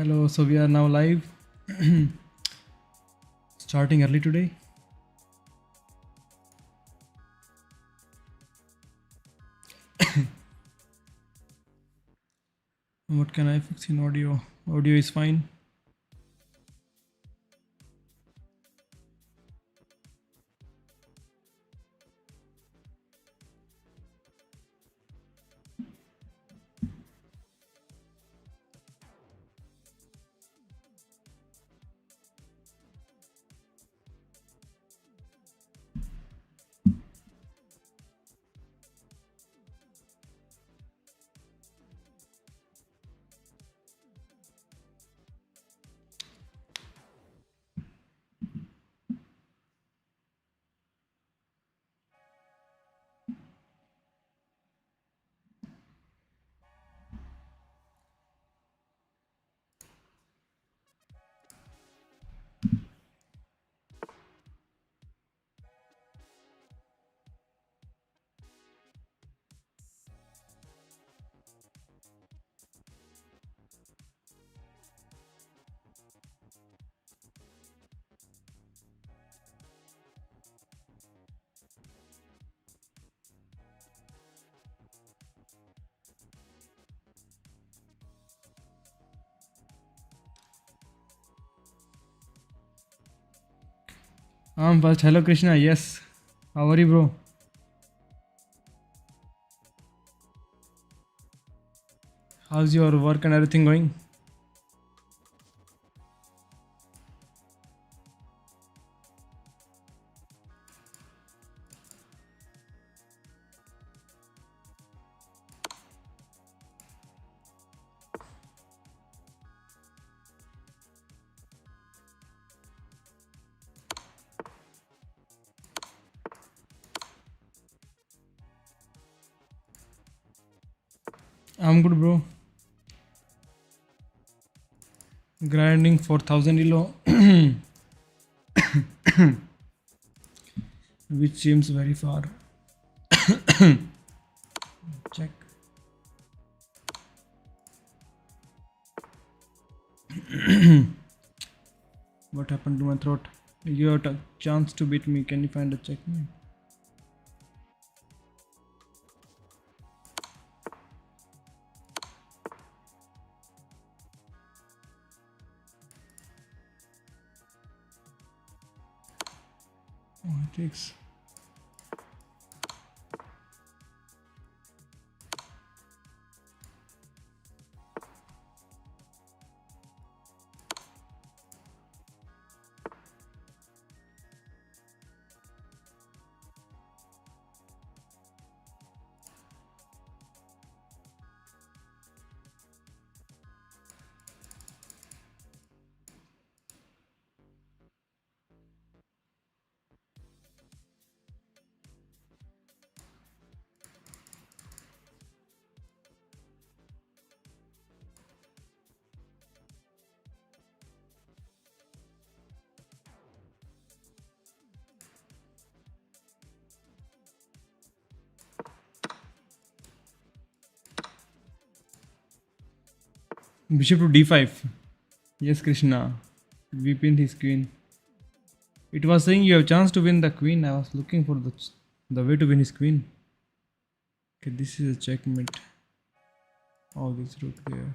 Hello, so we are now live, starting early today. What can I fix in audio? Audio is fine. I'm first. Hello, Krishna. Yes. How are you, bro? How's your work and everything going? I'm good, bro. Grinding 4,000 ELO, which seems very far. Check. What happened to my throat? You have a chance to beat me. Can you find a checkmate? Oh, it takes. Bishop to d5. Yes, Krishna. We pinned his queen. It was saying you have chance to win the queen. I was looking for the way to win his queen. Okay, this is a checkmate. Oh, this rook there.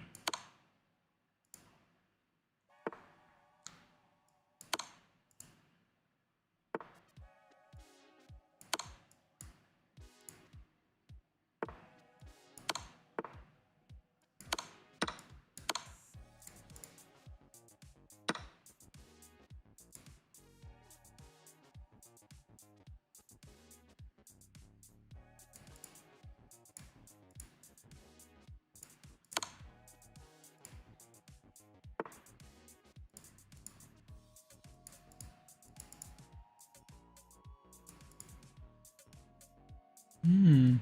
Hmm.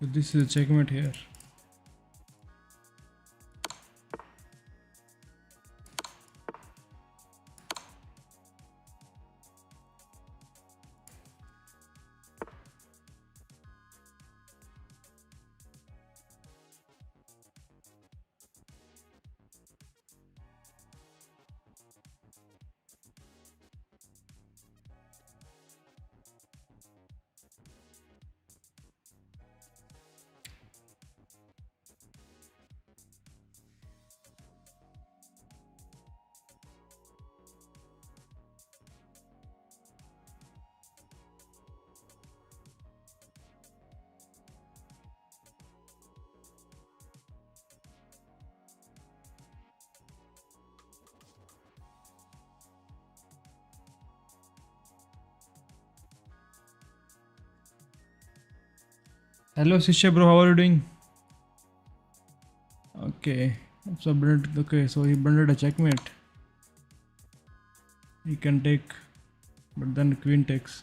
So this is a checkmate here. Hello, Sisha bro, how are you doing? Okay, so okay, so he blundered a checkmate. He can take, but then queen takes.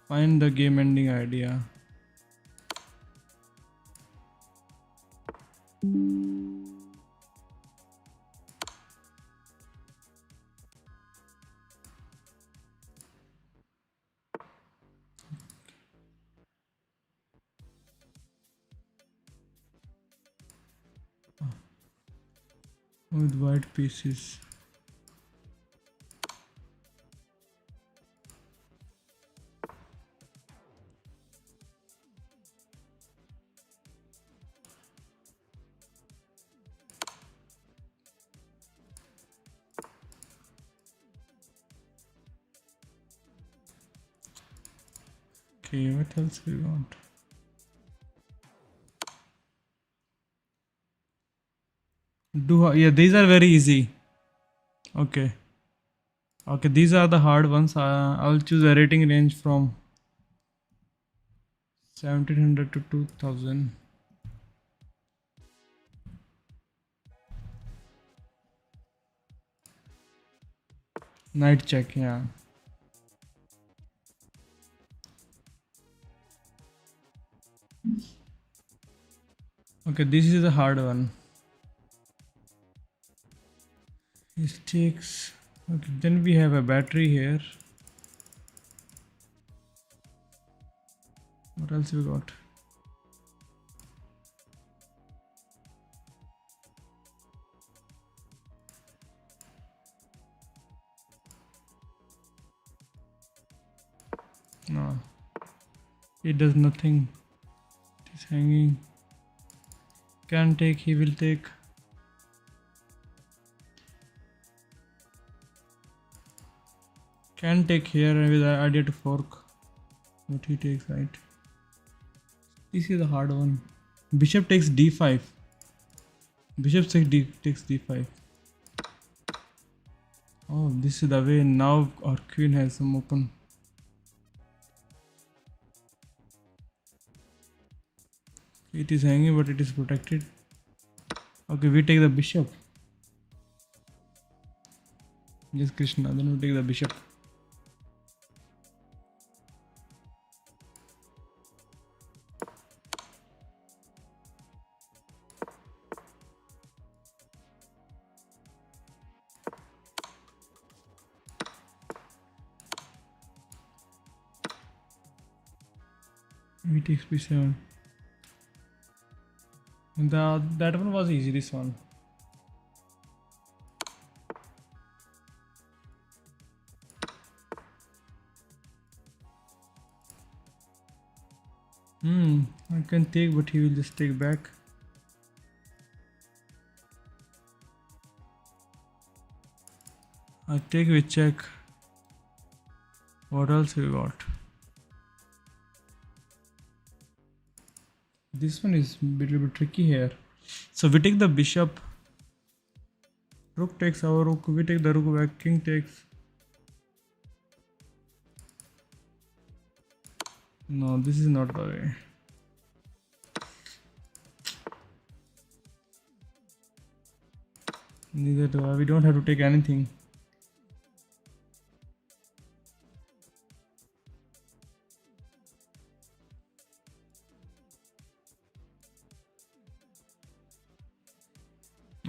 Find the game ending idea. With white pieces. Okay, what else we want? Yeah, these are very easy. Okay. Okay, these are the hard ones. I'll choose a rating range from 1700 to 2000. Night check, yeah. Okay, this is a hard one. It takes. Okay, then we have a battery here. What else we got? No, it does nothing. It is hanging. Can take, he will take. Can take here with the idea to fork. But he takes, right? This is a hard one. Bishop takes d5. Bishop takes d5. Oh, this is the way. Now our queen has some open. It is hanging, but it is protected. Okay, we take the bishop. Yes, Krishna. Then we take the bishop. We takes b7. That one was easy. This one. I can take, but he will just take back. I take with check. What else we got? This one is a little bit tricky here. So we take the bishop. Rook takes our rook. We take the rook back. King takes. No, this is not the way. Neither do I. We don't have to take anything.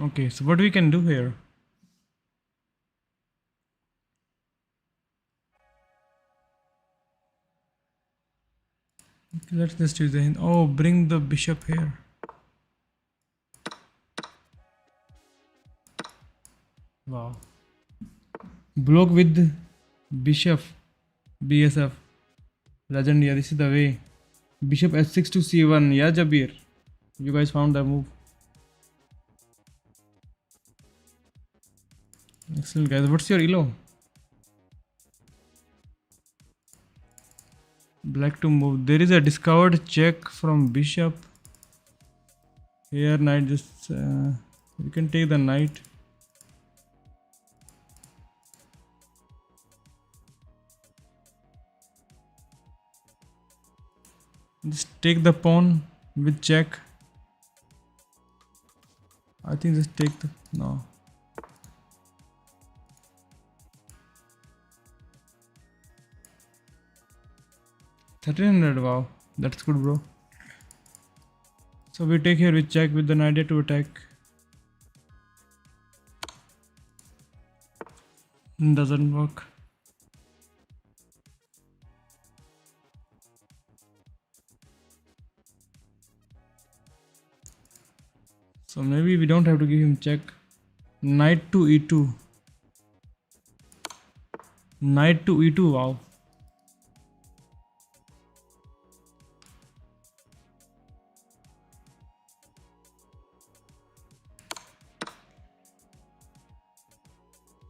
Okay, so what we can do here? Okay, let's just use the hint. Oh, bring the bishop here. Wow. Block with bishop. BSF. Legend, yeah, this is the way. Bishop h6 to c1. Yeah, Jabir. You guys found the move. Excellent, guys. What's your ELO? Black to move. There is a discovered check from bishop. Here, knight just. You can take the knight. Just take the pawn with check. I think just take the no. 1300. Wow, that's good, bro. So we take here with check with the knight to attack. Doesn't work. So maybe we don't have to give him check. Knight to e2. Knight to e2. Wow.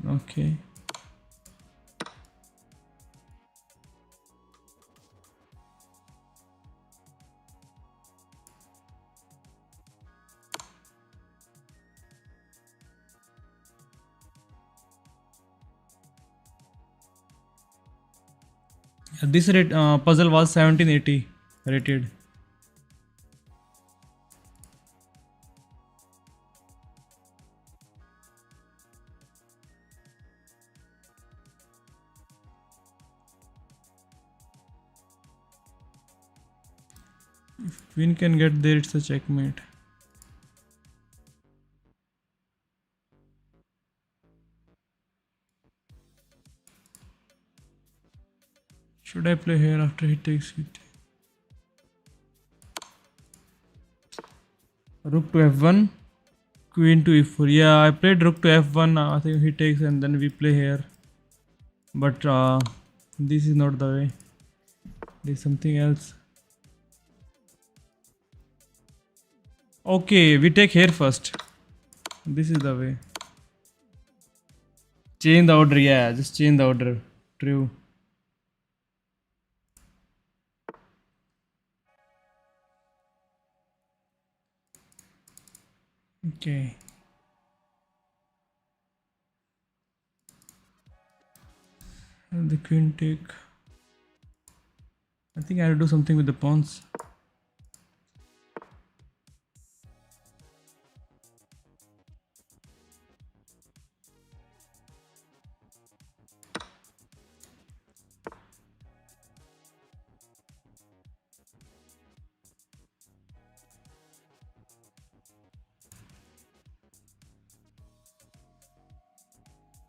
Okay. This puzzle was 1780 rated. If queen can get there, it's a checkmate. Should I play here after he takes it? Rook to f1, queen to e4. Yeah, I played rook to f1. I think he takes and then we play here. But this is not the way. There's something else. Okay, we take here first. This is the way. Change the order. Yeah, just change the order. True. Okay. And the queen take. I think I will do something with the pawns.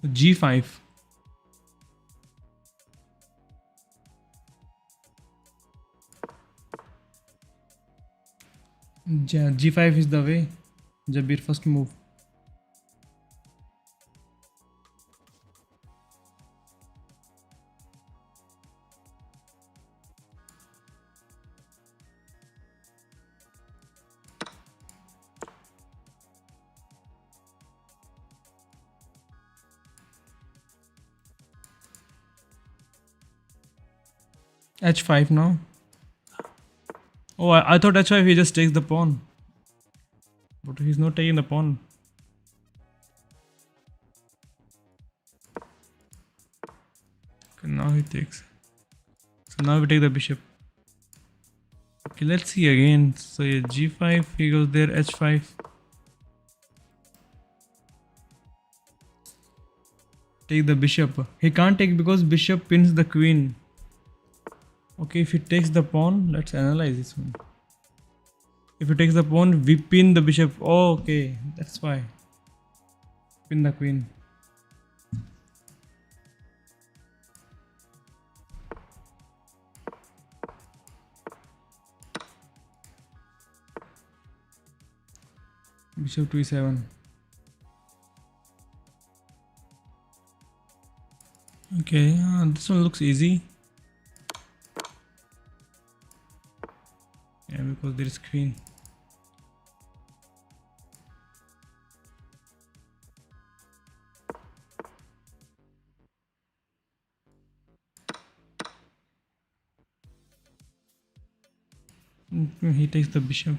G5. Yeah, G5 is the way. Jabir first move. H5 now. Oh, I thought H5 he just takes the pawn. But he's not taking the pawn. Okay, now he takes. So now we take the bishop. Okay, let's see again. So yeah, G5, he goes there, H5. Take the bishop. He can't take because bishop pins the queen. Okay, if he takes the pawn, let's analyze this one. If he takes the pawn, we pin the bishop. Oh, okay, that's why. Pin the queen. Bishop to e7. Okay, this one looks easy. Yeah, because there is queen. He takes the bishop.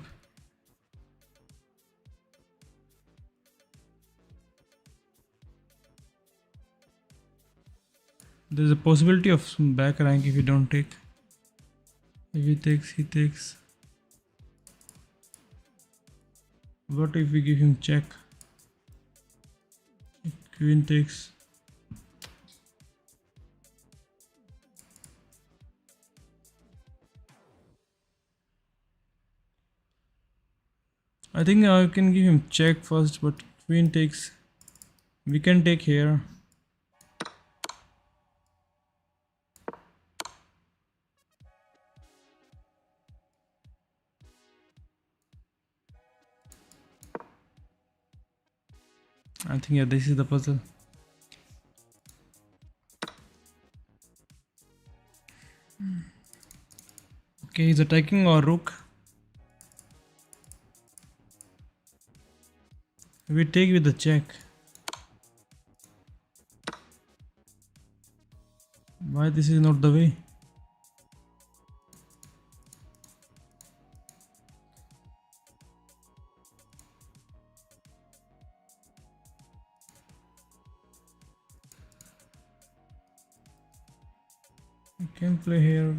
There's a possibility of some back rank if you don't take. If he takes. What if we give him check? Queen takes. I think I can give him check first, but queen takes. We can take here. I think yeah, this is the puzzle. Okay, he's attacking our rook. We take with the check. Why this is not the way? I can play here.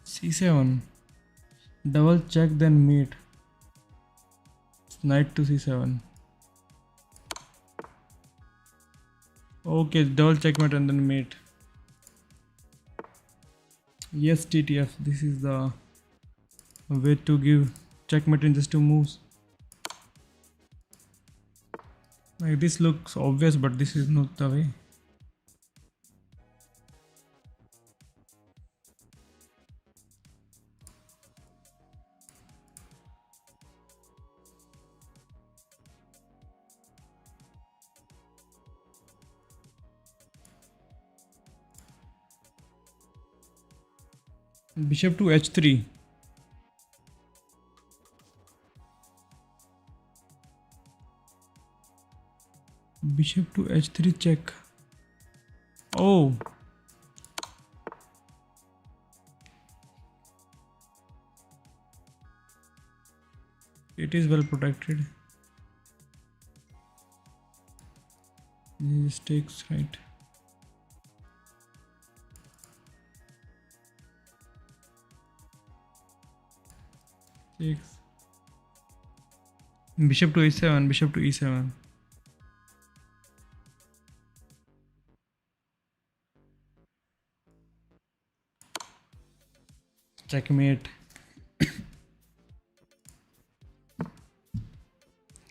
C7. Double check then mate. Knight to C7. Okay, double checkmate and then mate. Yes, TTF. This is the way to give checkmate in just 2 moves. Like this looks obvious, but this is not the way. Bishop to H3. Bishop to H3 check. Oh. It is well protected. This takes right. Takes. Bishop to E7, bishop to E7. Checkmate.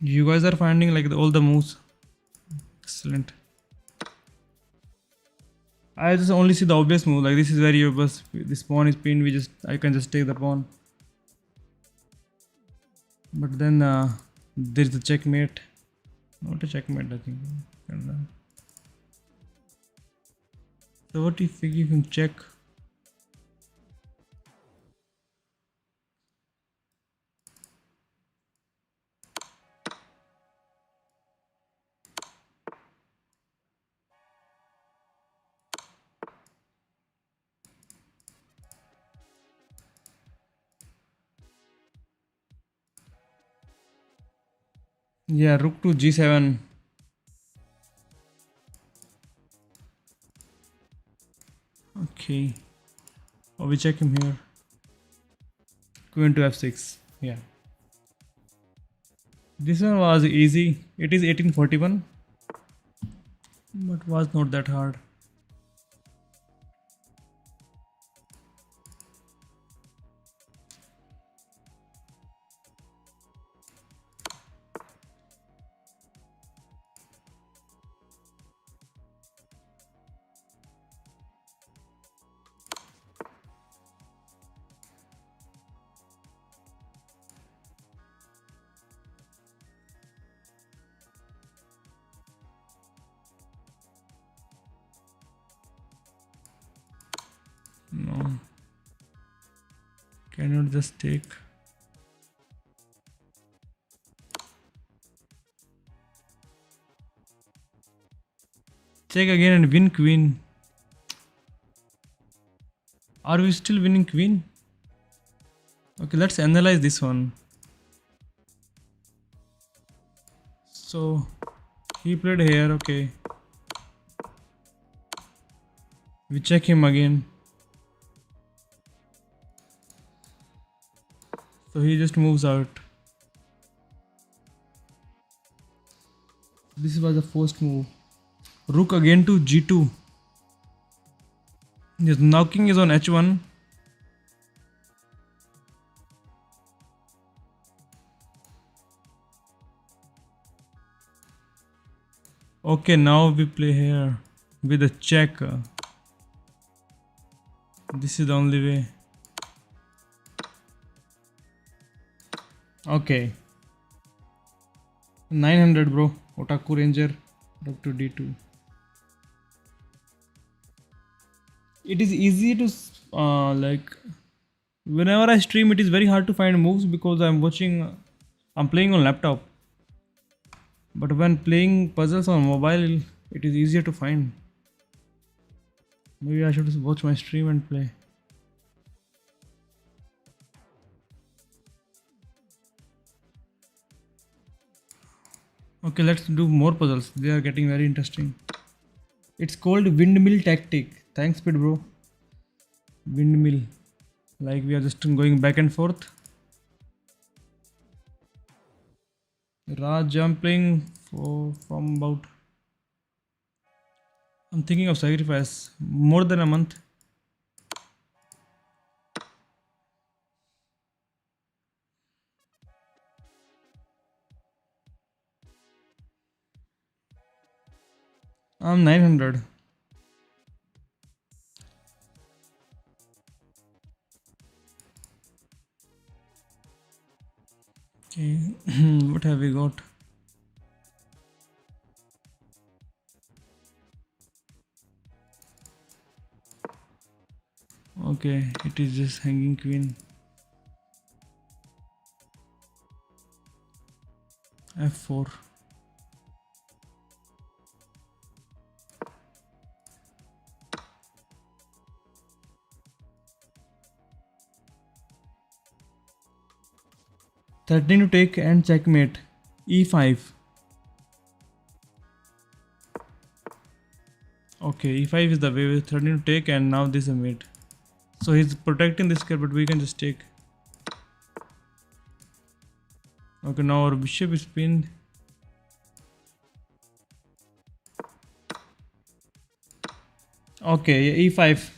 You guys are finding like all the moves. Excellent. I just only see the obvious move. Like this is very obvious. This pawn is pinned. I can just take the pawn. But then there is the checkmate. Not a checkmate, I think. So what if we give him check? Yeah, rook to G7. Okay. Oh, we check him here. Queen to F6. Yeah. This one was easy. It is 1841. But was not that hard. No. Cannot just take. Check again and win queen. Are we still winning queen? Okay, let's analyze this one. So he played here, okay. We check him again. So he just moves out. This was the first move. Rook again to g2. His knocking is on h1. Okay, now we play here with a check. This is the only way. Okay. 900 bro. Otaku Ranger. Rook to d2. It is easy to like whenever I stream it is very hard to find moves because I'm playing on laptop. But when playing puzzles on mobile it is easier to find. Maybe I should just watch my stream and play. Okay, let's do more puzzles. They are getting very interesting. It's called windmill tactic. Thanks, Speed bro. Windmill. Like we are just going back and forth. Raj, I'm playing from about. I'm thinking of sacrifice more than a month. I'm 900. Okay, what have we got? Okay, it is just hanging queen. f4. Threatening to take and checkmate. e5. Okay, e5 is the way we're threatening to take, and now this is a mate. So he's protecting this guy, but we can just take. Okay, now our bishop is pinned. Okay, yeah, e5.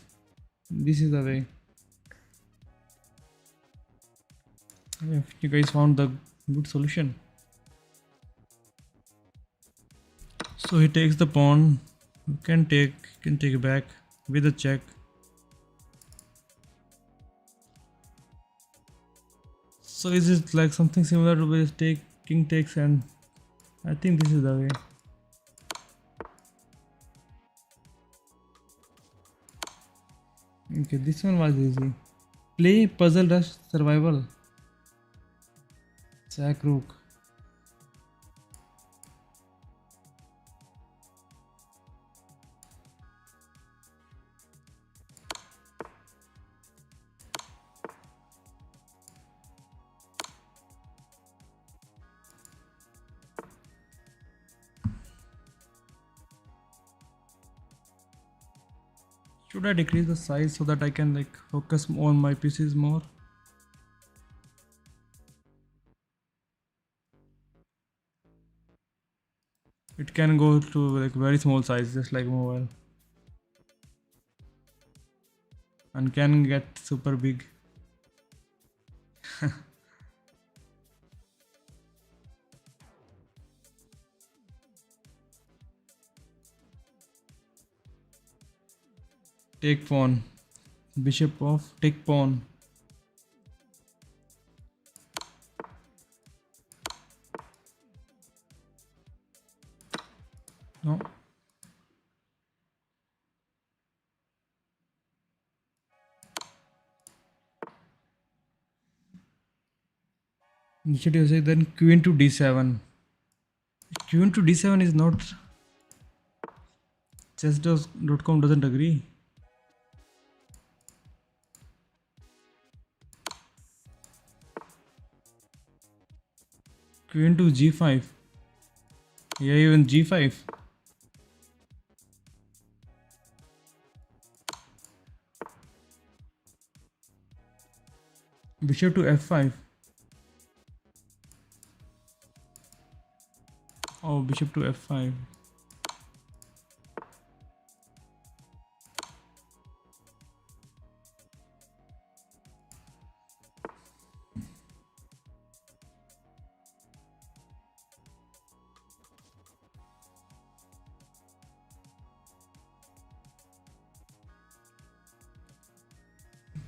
This is the way. If you guys found the good solution. So he takes the pawn. You can take back with a check. So is it like something similar to this take king takes, and I think this is the way. Okay, this one was easy. Play puzzle rush survival. Sack rook. Should I decrease the size so that I can like focus on my pieces more? It can go to like very small size, just like mobile, and can get super big. Take pawn. Bishop off. Take pawn. No. Initiative say then queen to d7. Queen to d7 is not. Chess.com doesn't agree. Queen to g5. Yeah, even g5. Bishop to f5. Oh, bishop to f5.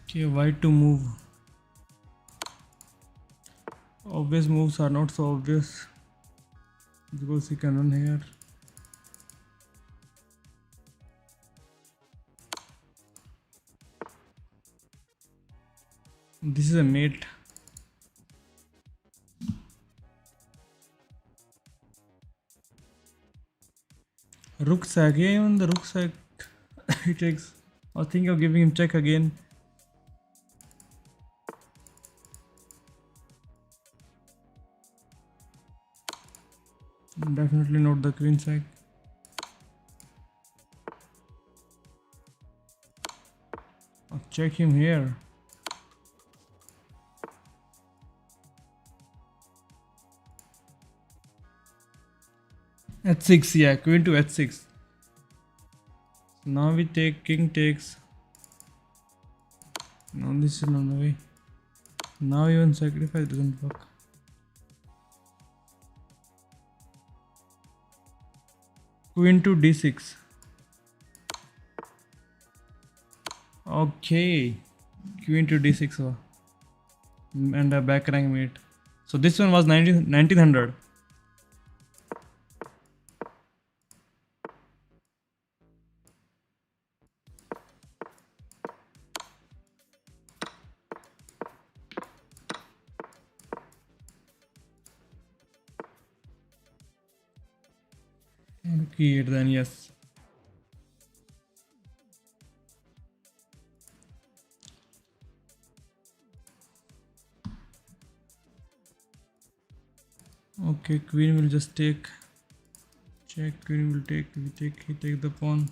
Okay, white to move. Obvious moves are not so obvious because he can run here. This is a mate. Rook sack. Yeah, even the rook sack. He takes. I was thinking of giving him check again. Definitely not the queen sack. I'll check him here. h6, yeah, queen to h6. Now we take, king takes. No, this is not the way. Now even sacrifice doesn't work. Queen to d6. Okay, queen to d6 and a back rank mate. So this one was 1900. Okay, then yes. Okay, queen will just take. Check, queen will take. He take the pawn.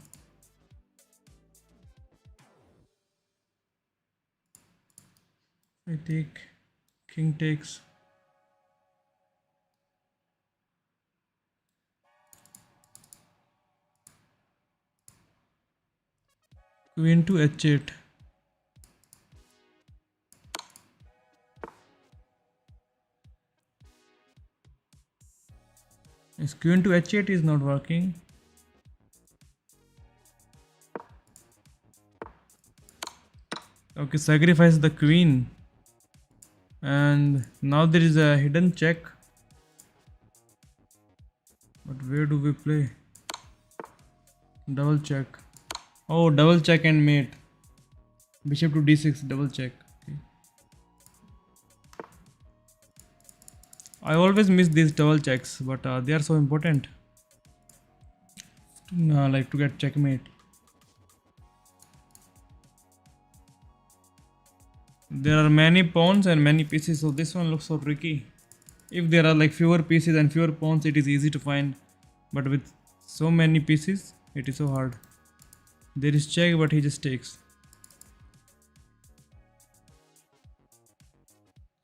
I take. King takes. Queen to h8. Yes, queen to h8 is not working. Okay, sacrifice the queen. And now there is a hidden check. But where do we play? Double check. Oh, double check and mate. Bishop to d6, double check. Okay. I always miss these double checks, but they are so important. Like to get checkmate. There are many pawns and many pieces, so this one looks so tricky. If there are like fewer pieces and fewer pawns, it is easy to find. But with so many pieces, it is so hard. There is check, but he just takes.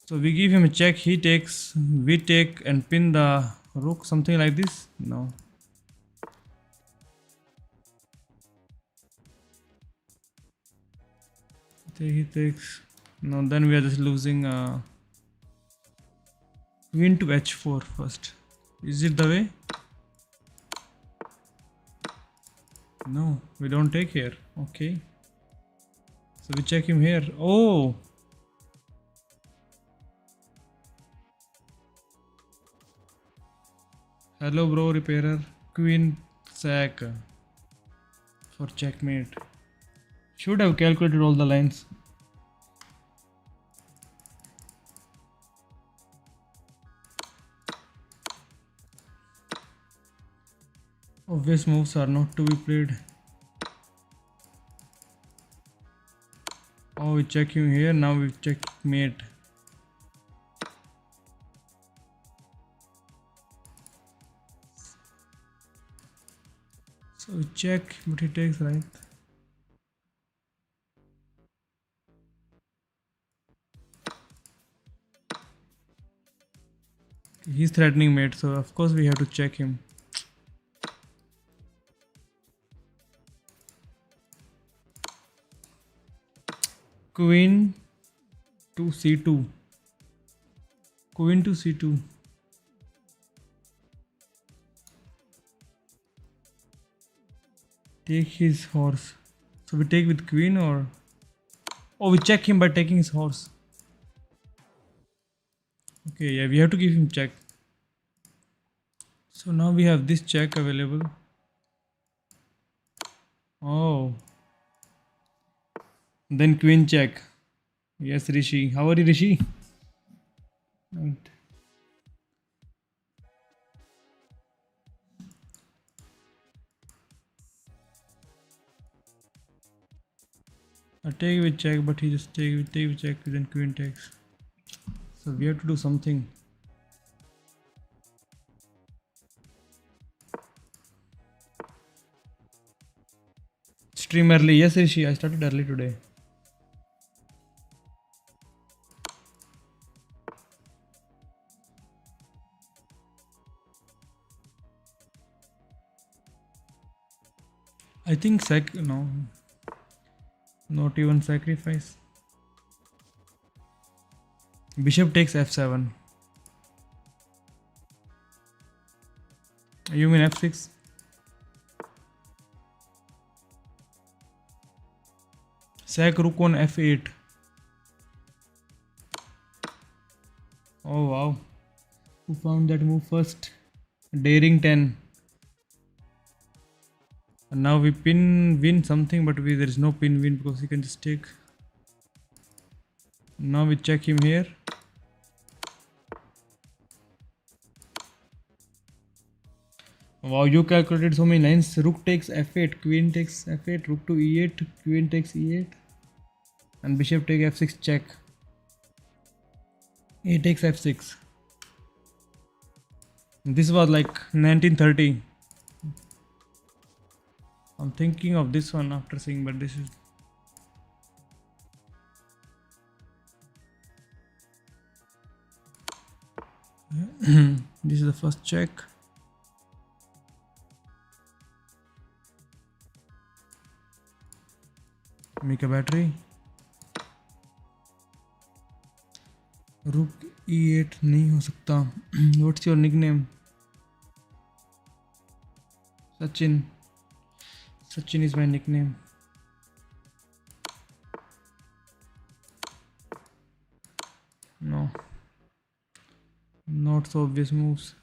So we give him a check, he takes, we take and pin the rook, something like this. No. He takes. No, then we are just losing queen to h4 first. Is it the way? No, we don't take here. Okay. So we check him here. Oh! Hello bro, repairer. Queen sack for checkmate. Should have calculated all the lines. Obvious moves are not to be played. Oh, we check him here. Now we check mate. So we check, but he takes, right? He's threatening mate, so of course we have to check him. Queen to c2. Queen to c2. Take his horse. So we take with queen, or oh, we check him by taking his horse. Okay, yeah, we have to give him check. So now we have this check available. Oh, then queen check. Yes, Rishi. How are you, Rishi? Right. I take with check, but he just take with check, then queen takes. So we have to do something. Stream early. Yes, Rishi. I started early today. I think no, not even sacrifice. Bishop takes f7. You mean f6? Sac rook on f8. Oh wow. Who found that move first? Daring 10. And now we pin win something, but there is no pin win because he can just take. Now we check him here. Wow, you calculated so many lines. Rook takes f8, queen takes f8, rook to e8, queen takes e8, and bishop take f6 check. A takes f6. This was like 1930. I'm thinking of this one after seeing, but this is. This is the first check. Make a battery. Rook e8 नहीं हो सकता. What's your nickname? Sachin. Sachin is my nickname. No. Not so obvious moves.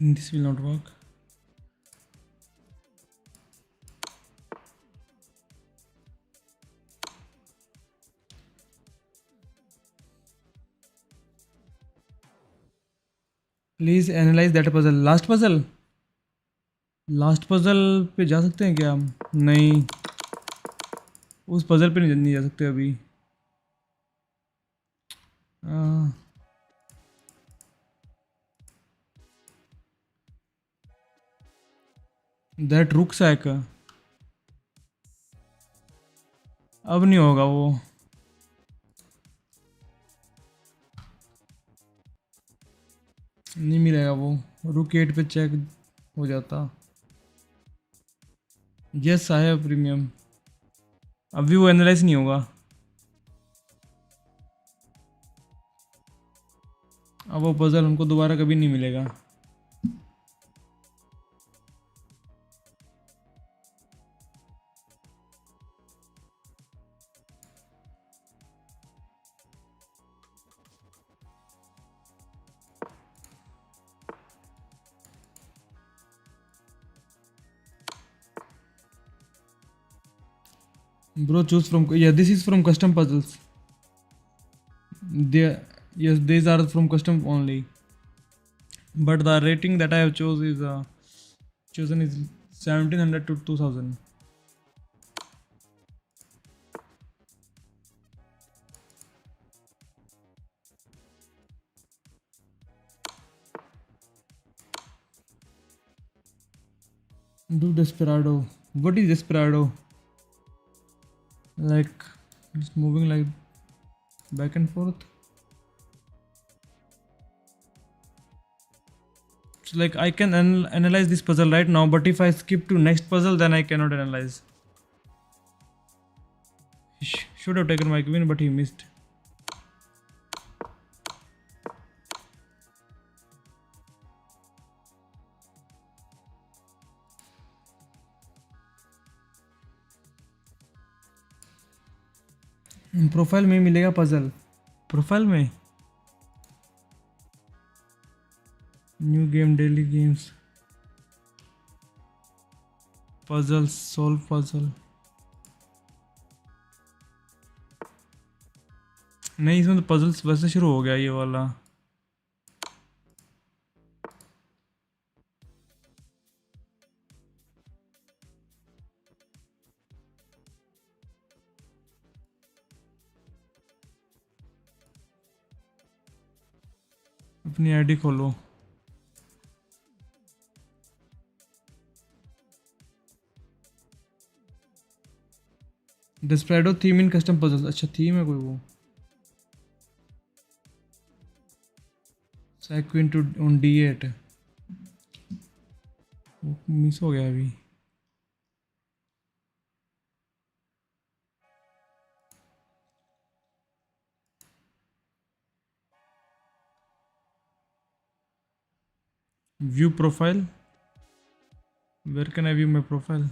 This will not work. Please analyze that puzzle. Last puzzle. Last puzzle पे जा सकते हैं क्या हम? नहीं, उस पजल पे नहीं जा सकते अभी. दैट रुक सैक अब नहीं होगा वो. नहीं मिलेगा वो. रुक 8 पे चेक हो जाता. Yes I have premium. अभी वो एनालाइज नहीं होगा. अब वो पजल हमको दोबारा कभी नहीं मिलेगा. Bro, choose from. Yeah, this is from custom puzzles. Yes, these are from custom only. But the rating that I have chosen is 1700 to 2000. Do Desperado. What is Desperado? Like just moving like back and forth. So like I can analyze this puzzle right now, but if I skip to next puzzle, then I cannot analyze. He should have taken my queen, but he missed. Profile में मिलेगा puzzle. Profile में new game, daily games, puzzle, solve puzzle. नहीं, इसमें तो puzzles वैसे शुरू हो गया ये वाला. अपनी आईडी खोलो. डिस्प्रेडो थीम इन कस्टम पजल. अच्छा थीम है कोई वो. सैक क्वीन टू ऑन D8. मिस हो गया अभी. View profile. Where can I view my profile.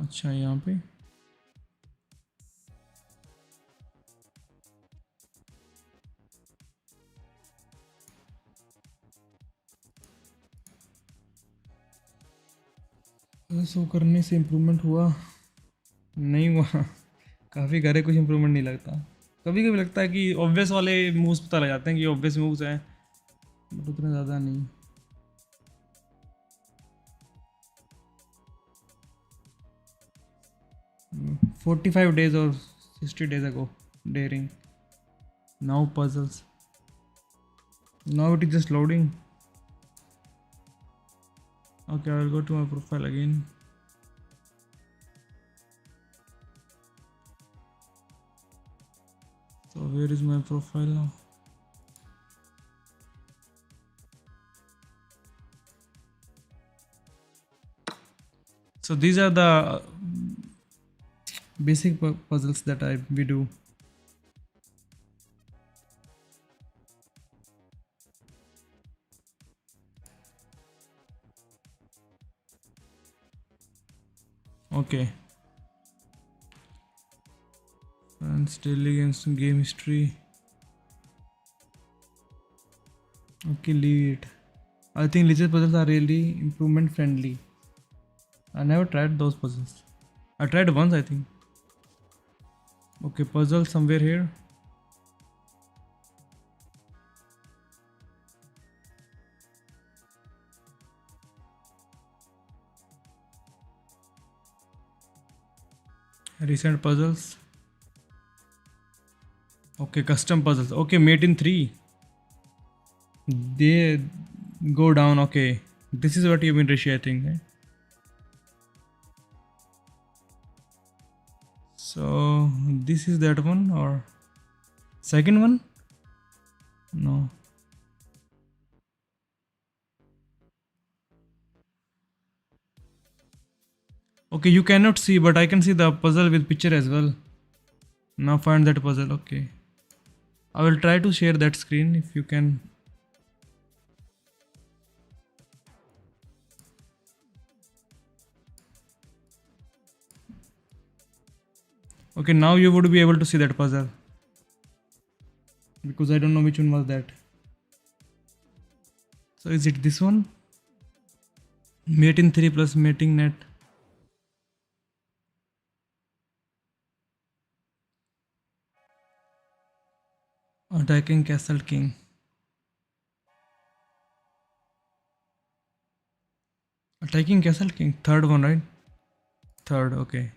अच्छा यहाँ पे शो करने से इम्प्रूवमेंट हुआ? नहीं हुआ. काफ़ी गहरे कुछ इम्प्रूवमेंट नहीं लगता. कभी कभी लगता है कि ऑब्वियस वाले मूव्स पता लग जाते हैं कि ऑब्वियस मूव्स हैं, बट उतना ज़्यादा नहीं. 45 days or 60 days ago. Daring. Now puzzles. Now it is just loading. Okay, I will go to my profile again. So where is my profile now? So these are the basic puzzles that we do. Okay. Friends, daily games, game history. Okay, leave it. I think Lichess puzzles are really improvement friendly. I never tried those puzzles. I tried once, I think. Okay, puzzle somewhere here. Recent puzzles. Okay, custom puzzles. Okay, mate in 3. They go down. Okay, this is what you mean, Rishi, I think. Eh? So this is that one or second one? No. Okay, you cannot see, but I can see the puzzle with picture as well. Now find that puzzle. Okay, I will try to share that screen if you can. Okay, now you would be able to see that puzzle because I don't know which one was that. So is it this one? Mate in 3 plus mating net. Attacking castle king. Attacking castle king. Third one, right? Third, okay.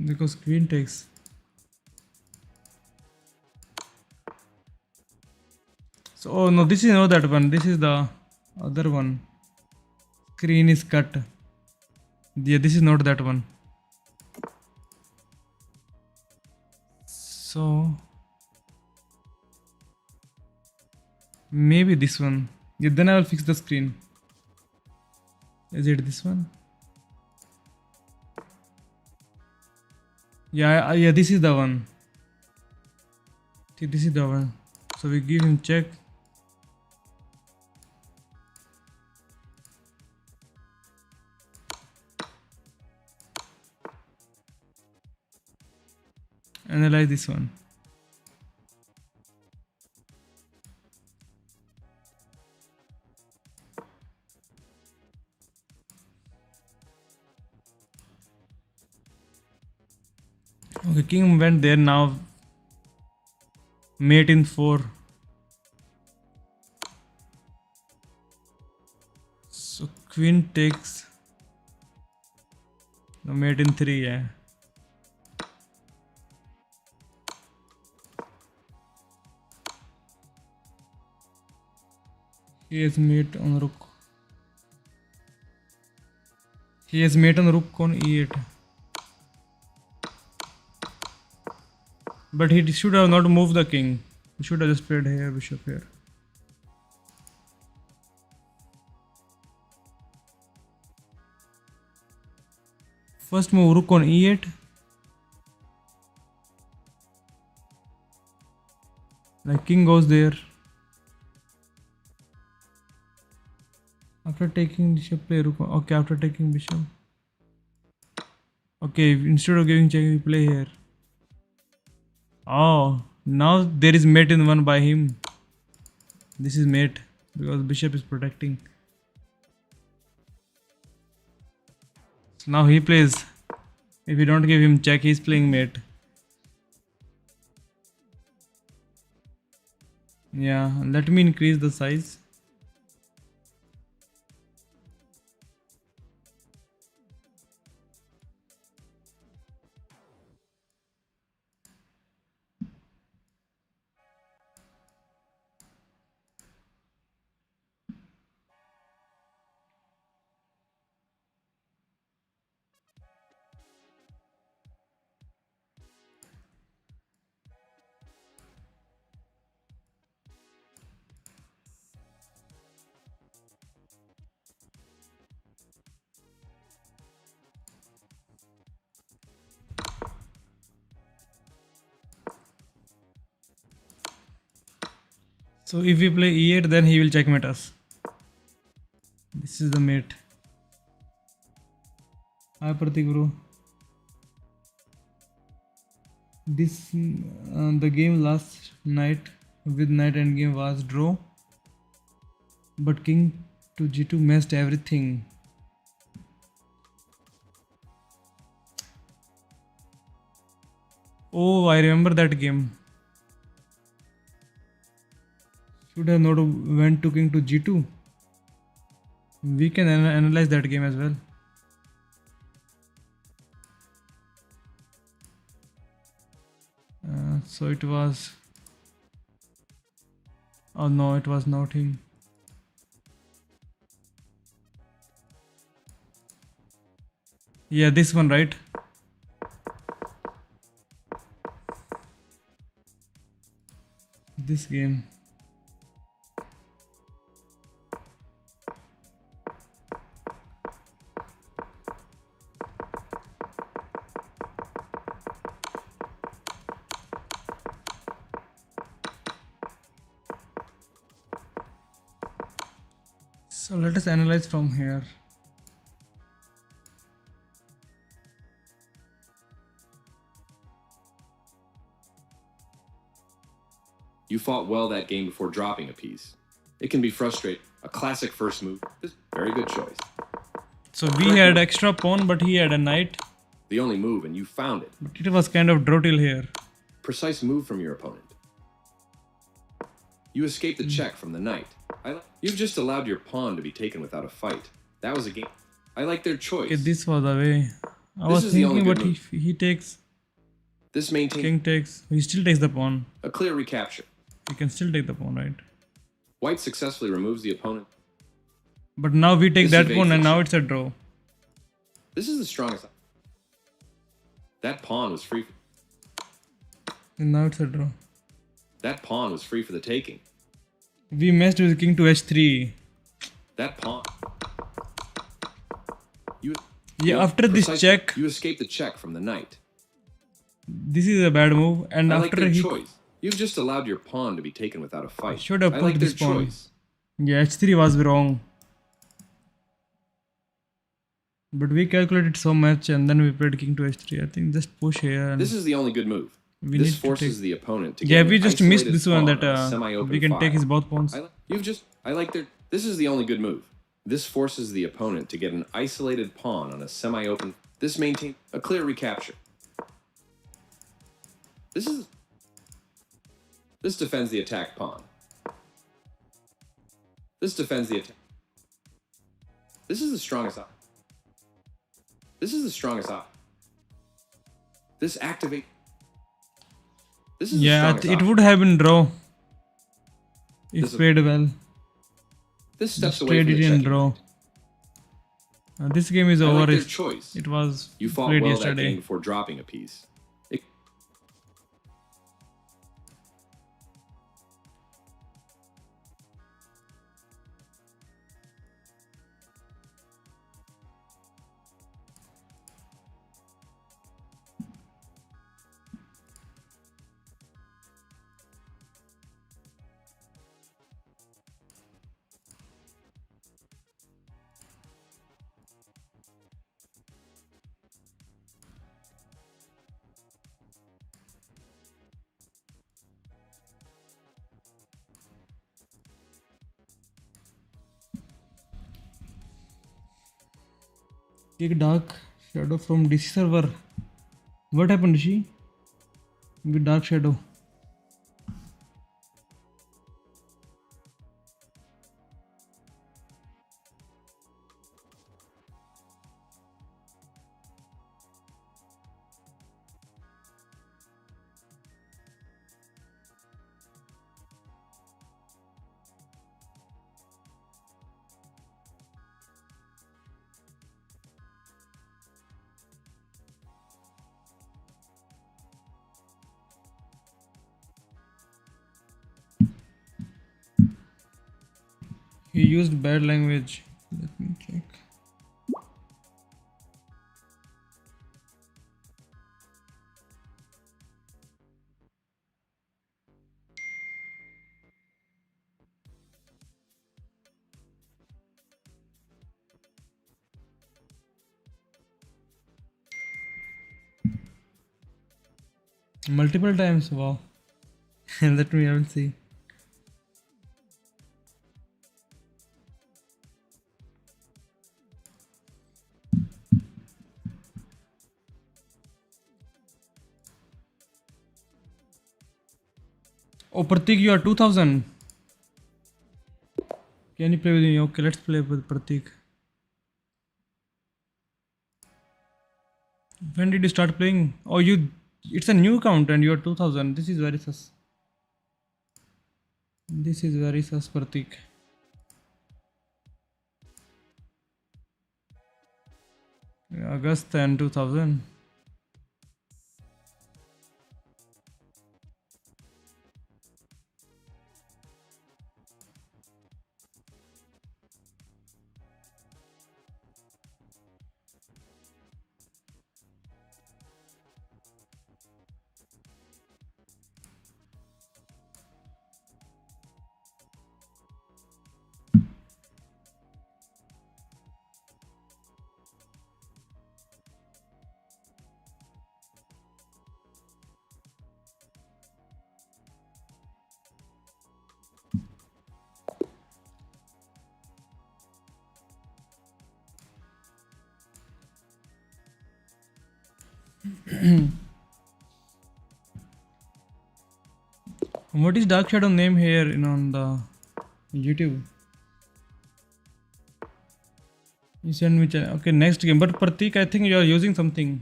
Because queen takes. So, oh no, this is not that one. This is the other one. Screen is cut. Yeah, this is not that one. So maybe this one. Yeah, then I will fix the screen. Is it this one? Yeah, yeah, this is the one. See, this is the one. So we give him check. Analyze this one. Okay, king went there. Now mate in 4. So queen takes. No, mate in 3. Yeah. He has mate on rook. He has mate on rook on e8. But he should have not moved the king. He should have just played here, bishop here. First move rook on e8. Like king goes there. After taking bishop, play rook. Okay, after taking bishop. Okay, instead of giving check, we play here. Oh, now there is mate in 1 by him. This is mate because bishop is protecting. So now he plays. If you don't give him check, he's playing mate. Yeah, let me increase the size. So if we play e8, then he will checkmate us. This is the mate. Hi Pratik bro. This the game last night with knight endgame was draw, but king to g2 messed everything. Oh, I remember that game. Should have not went to king to g2. We can analyze that game as well. So it was. Oh no, it was not him. Yeah, this one, right? This game. So let us analyze from here. You fought well that game before dropping a piece. It can be frustrating. A classic first move. Very good choice. So we had extra pawn, but he had a knight. The only move, and you found it. But it was kind of draw till here. Precise move from your opponent. You escaped the check from the knight. You've just allowed your pawn to be taken without a fight. That was a game. I like their choice. Okay, this was the way. I This was is the only thinking, good but move. he takes, This maintains king takes, he still takes the pawn. a clear recapture. He can still take the pawn, right? White successfully removes the opponent. But now we take This that evades pawn the and now check. it's a draw. This is the strongest. That pawn was free. And now it's a draw. That pawn was free for the taking. We messed with king to h3. That pawn. You. Yeah, after this precisely, check, you escape the check from the knight. this is a bad move. And I like after their he choice. You've just allowed your pawn to be taken without a fight. should have I put like their this pawn. choice. Yeah, h3 was wrong. But we calculated so much and then we played king to h3. I think just push here. And This is the only good move. we This need to forces take. the opponent to Yeah, get we an just missed isolated this one pawn that on a semi-open we can take file. his both pawns. I like their. This is the only good move. This forces the opponent to get an isolated pawn on a semi-open. This maintains a clear recapture. This defends the attack pawn. This defends the attack. This is the strongest op. This is the strongest op. This activate. This is the Yeah, strongest it option. would have been draw. If This is- played well. This steps Just away from trade the it and checking draw. knight. This game is I over. like their If choice. it was You fought played well that yesterday. game before dropping a piece. Take dark shadow from DC server. What happened, Rishi? With dark shadow. He used bad language. Let me check. Multiple times, wow. Let me have see. Oh, Pratik, you are 2000. Can you play with me? Okay, let's play with Pratik. When did you start playing? Oh, it's a new account and you are 2000. This is very sus. This is very sus, Pratik. August and 2000. What is Dark Shadow name here on the YouTube? You send me okay, next game. But Pratik, I think you are using something.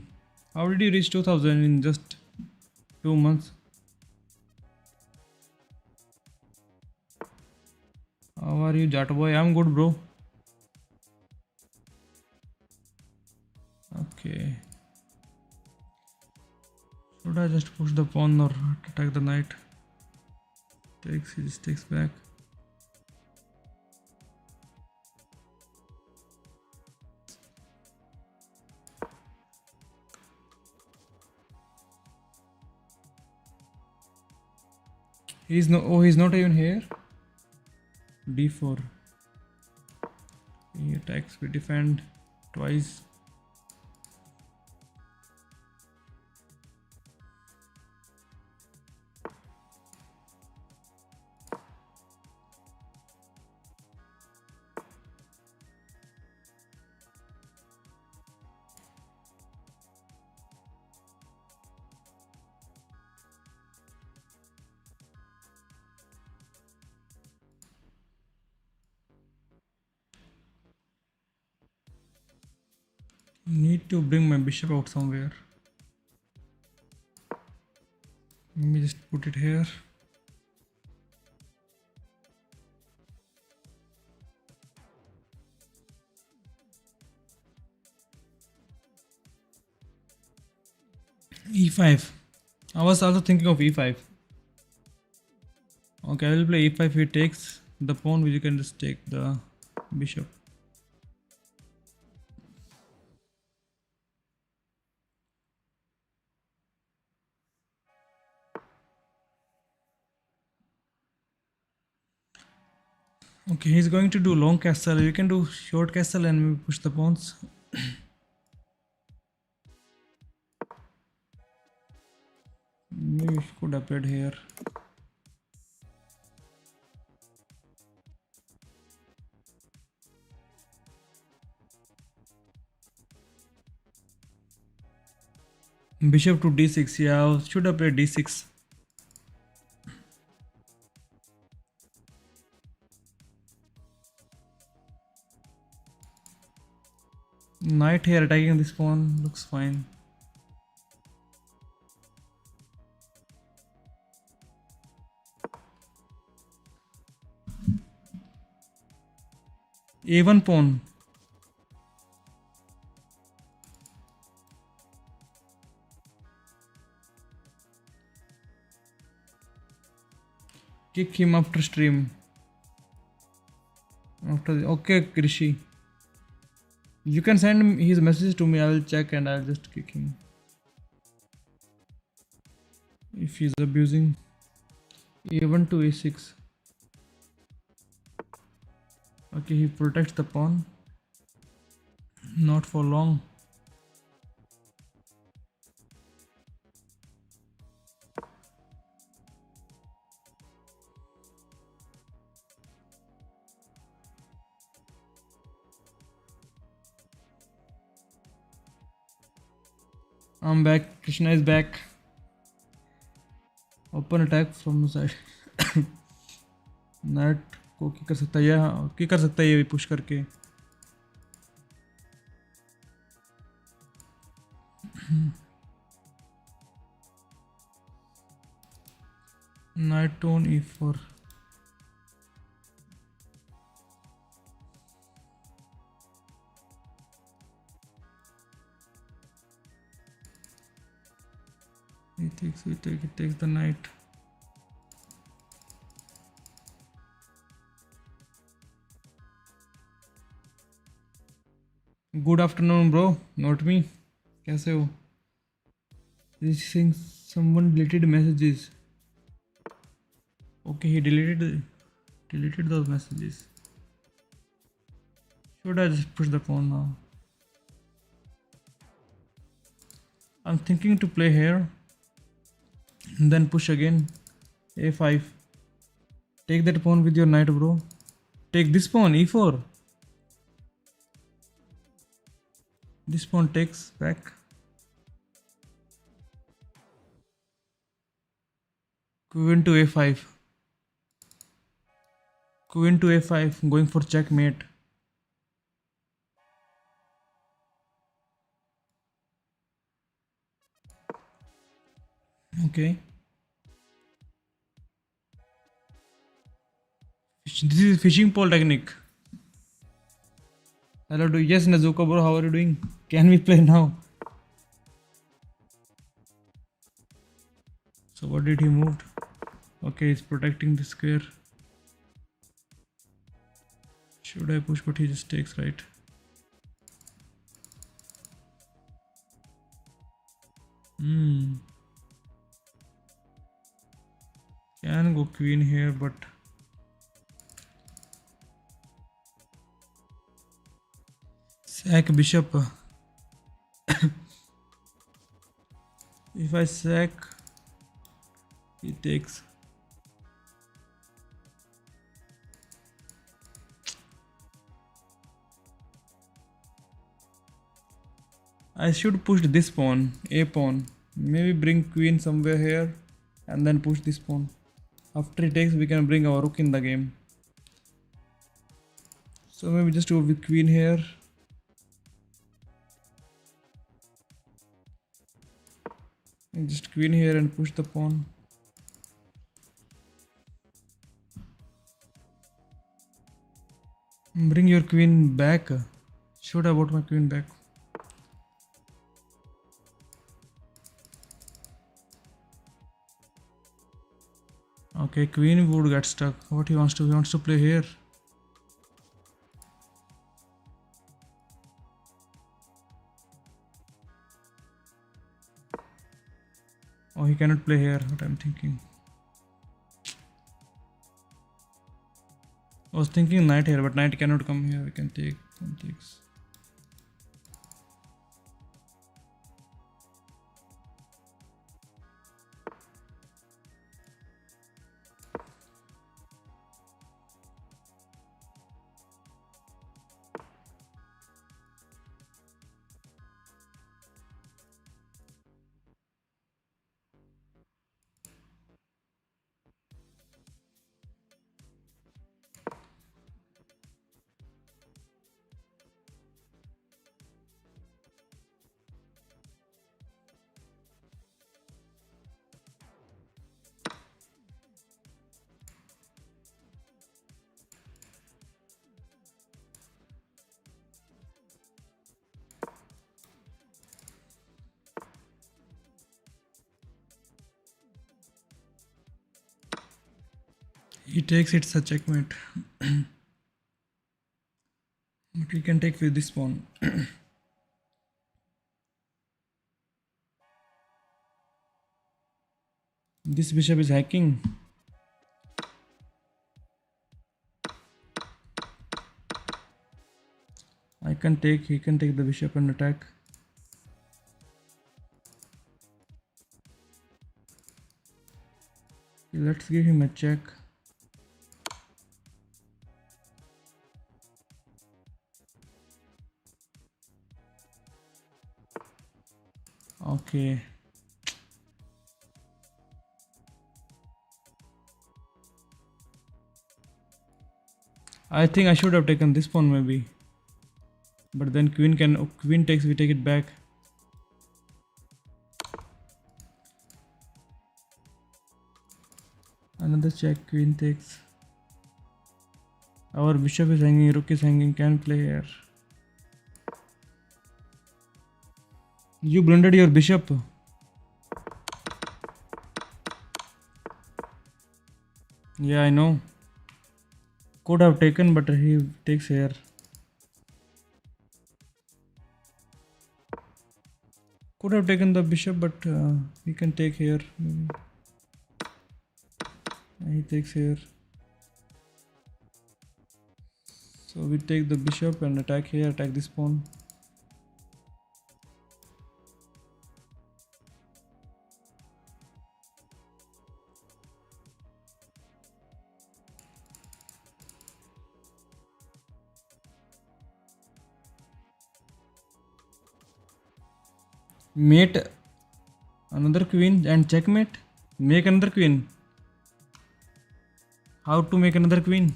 How did you reach 2000 in just 2 months? How are you, Jat boy? I'm good, bro. Okay. Should I just push the pawn or attack the knight? Takes, he just takes back. He's no. Oh, he's not even here. D4. He attacks. We defend twice. Need to bring my bishop out somewhere. Let me just put it here. E5. I was also thinking of E5. Okay, I will play E5. He takes the pawn, which you can just take the bishop. Okay, he's going to do long castle. You can do short castle and maybe push the pawns. Maybe you could have played here. Bishop to d6. Yeah, should have played d6. Knight here attacking this pawn looks fine. A1 pawn. Kick him after stream. After the, okay, Krishi. You can send his message to me. I will check and I'll just kick him. If he's abusing. A1 to A6. Okay, he protects the pawn. Not for long. I'm back. Krishna is back. Open attack from the side. Knight को क्या कर सकता है ये, क्या कर सकता है ये पुश करके. Knight on e4. He takes the knight. Good afternoon, bro. Not me. कैसे हो? This saying someone deleted messages. Okay, he deleted those messages. Should I just push the pawn now? I'm thinking to play here. And then push again. A5. Take that pawn with your knight, bro. Take this pawn, E4. This pawn takes back. Queen to A5. Queen to A5. Going for checkmate. Okay. This is fishing pole technique. Hello, do yes, Nazuko bro, how are you doing? Can we play now? So what did he move? Okay, he's protecting the square. Should I push? But he just takes, right? Can go queen here, but sack bishop. If I sack, he takes. I should push this pawn, a pawn. Maybe bring queen somewhere here and then push this pawn. After he takes, we can bring our rook in the game. So maybe just go with queen here. And just queen here and push the pawn. Bring your queen back. Should I brought my queen back? Okay, queen would get stuck. What he wants to? He wants to play here. Oh, he cannot play here. What I'm thinking. I was thinking knight here, but knight cannot come here. We can take. One takes. He takes, it's a checkmate. But we can take with this pawn. This bishop is hacking. I can take, he can take the bishop and attack. Let's give him a check. Okay. I think I should have taken this pawn maybe. But then queen takes, we take it back. Another check, queen takes. Our bishop is hanging, rook is hanging, can play here. You blundered your bishop. Yeah, I know. Could have taken, but he takes here. Could have taken the bishop, but he can take here. Maybe. He takes here. So we take the bishop and attack here, attack this pawn. Mate another queen and checkmate. Make another queen. How to make another queen?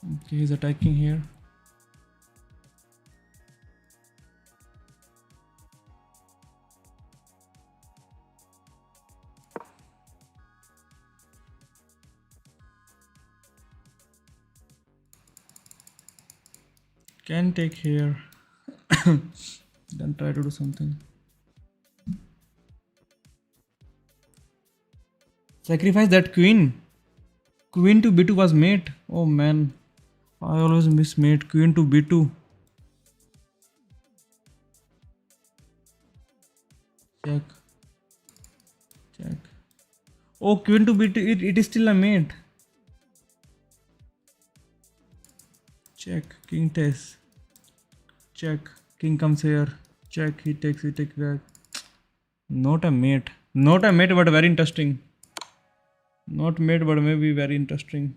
Okay, he's attacking here. Can take here. Then try to do something. Sacrifice that queen. Queen to b2 was mate. Oh man, I always miss mate. Queen to b2. Check. Check. Oh, queen to b2. It is still a mate. Check. King takes. Check. King comes here. Check. He takes back. Not a mate. Not a mate, but very interesting. Not mate, but maybe very interesting.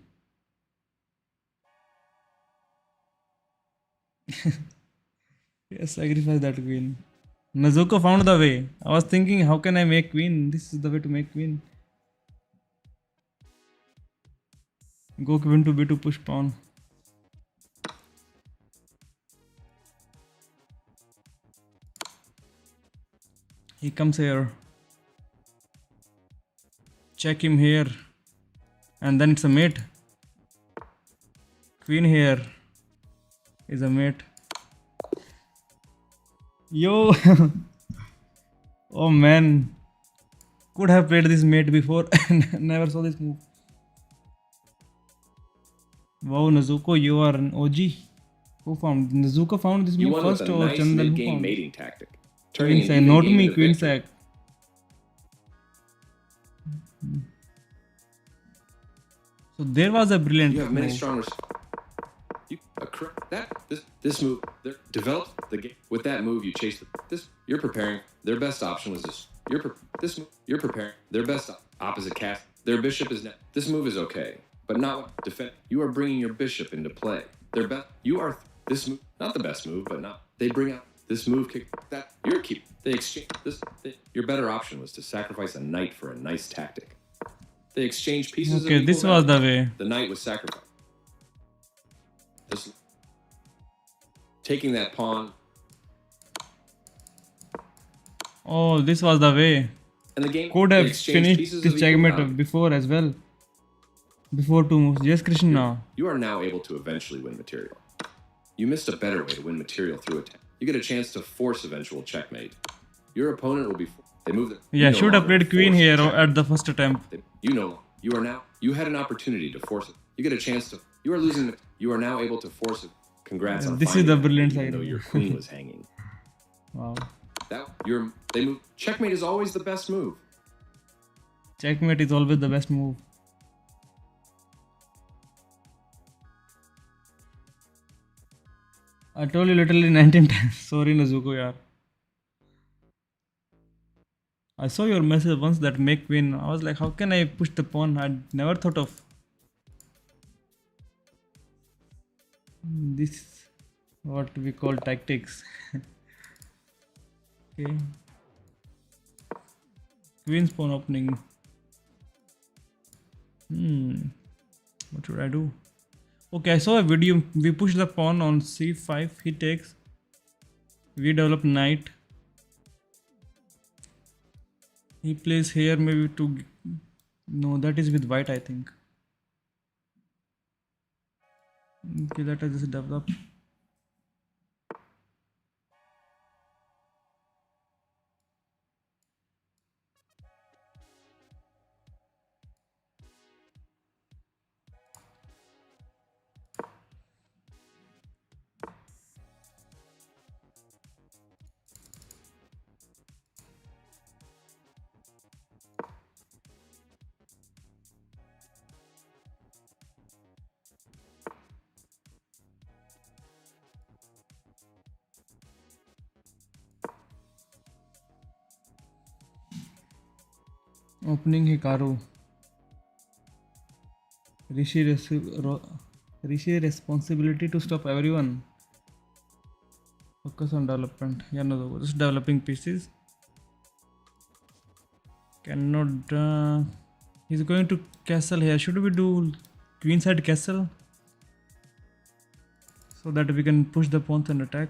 Yes, sacrifice that queen. Nazuko found the way. I was thinking, how can I make queen? This is the way to make queen. Go queen to b2, push pawn. He comes here. Check him here. And then it's a mate. Queen here is a mate. Yo. Oh man. Could have played this mate before. Never saw this move. Wow, Nazuko, you are an OG. Who found? Nazuko found this You move won with first a or nice Chandan? Who mid-game found? mating tactic, turning Queen an sack, even not game me, into queen victory. sack. So there was a brilliant You have many move. strong. This move developed the game. With that move, you chase this. You're preparing. Their best option was this. You're preparing. Their best opposite cast. Their bishop is net. This move is okay, but not defend. You are bringing your bishop into play. Their best. You are this move. Not the best move, but not. They bring out this move. Kick that. You're keep. They exchange this. Your better option was to sacrifice a knight for a nice tactic. They exchanged pieces. Okay, of this equal was the value. way. The knight was sacrificed. This, taking that pawn. Oh, this was the way. And the game Could they have exchanged finished pieces this of equal checkmate value. before as well. Before two moves. Yes, Krishna. You are now able to eventually win material. You missed a better way to win material through attack. You get a chance to force eventual checkmate. Your opponent will be. They move it. Yeah, should have played queen here at the first attempt. You are now. You had an opportunity to force it. You get a chance to. You are losing. You are now able to force it. Congrats on This is finding the it, brilliant even side. though your queen was hanging. Wow. They move. Checkmate is always the best move. Checkmate is always the best move. I told you literally 19 times. Sorry, Nazuko, yaar. I saw your message once that make queen. I was like, how can I push the pawn? I never thought of this. What we call tactics. Okay. Queen's pawn opening. What should I do? Okay, I saw a video. We push the pawn on c5. He takes. We develop knight. He plays here maybe to. No, that is with white, I think. Okay, let us just develop. Opening Hikaru. Rishi responsibility to stop everyone. Focus on development. Yeah, no, just developing pieces. Cannot. He's going to castle here. Should we do queenside castle? so that we can push the pawns and attack.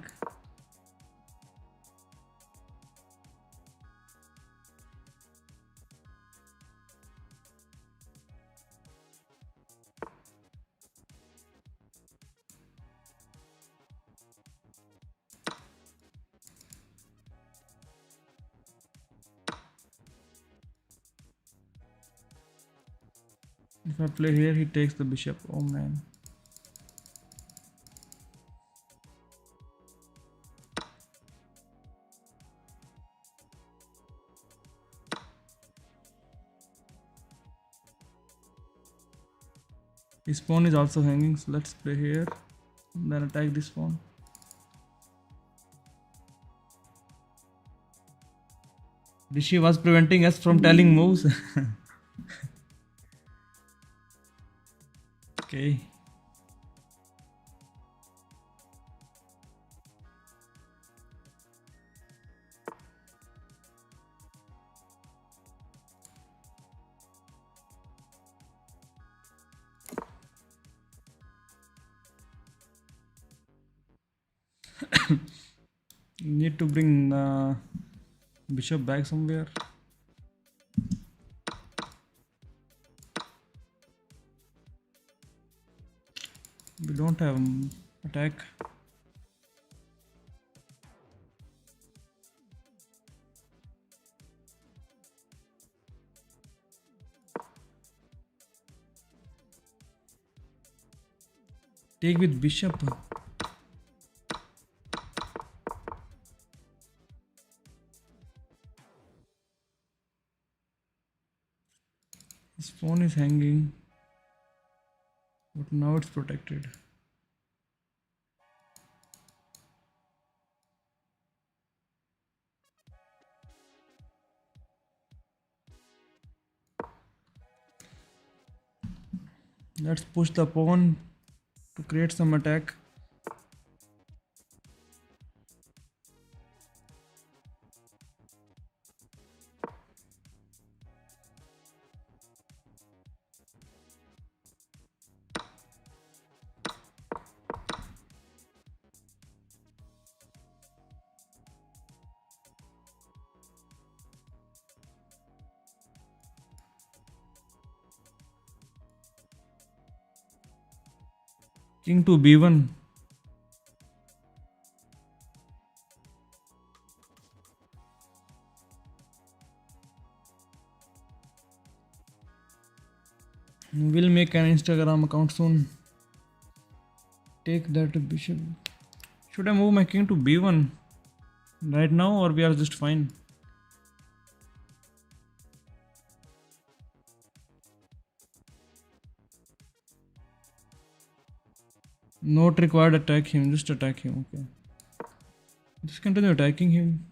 If I play here, he takes the bishop. Oh man. His pawn is also hanging, so let's play here. Then attack this pawn. Rishi was preventing us from telling moves. Okay. Need to bring bishop back somewhere. We don't have attack. Take with bishop. His phone is hanging, but now it's protected. Let's push the pawn to create some attack. King to b1. We'll make an Instagram account soon. Take that bishop. Should I move my king to b1 right now, or we are just fine? Not required, attack him, just attack him, okay. Just continue attacking him.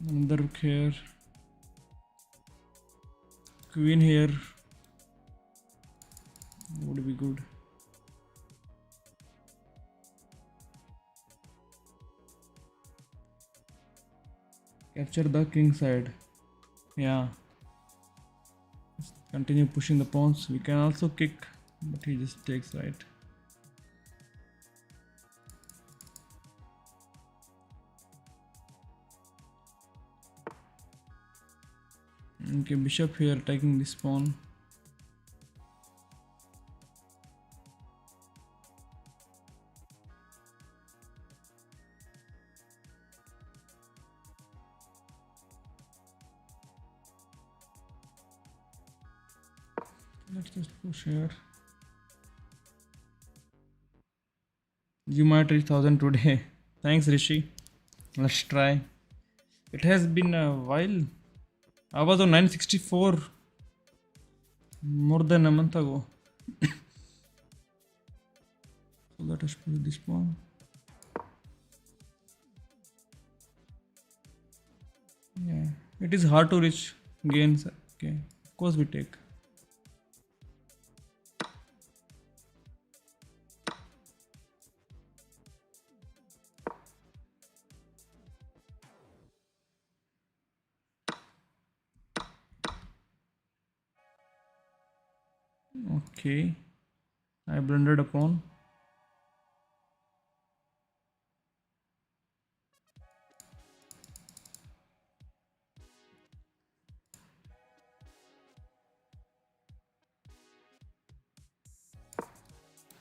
Another rook here. Queen here. Would be good. Capture the king side. Yeah. Continue pushing the pawns. We can also kick, but he just takes right. Okay, bishop here taking this pawn. Let's just push here. You might reach 1000 today. Thanks, Rishi. Let's try. It has been a while. I was on 964 more than a month ago. So let us push this pawn. Yeah, it is hard to reach gains. Okay, of course we take. Okay. I blundered a pawn.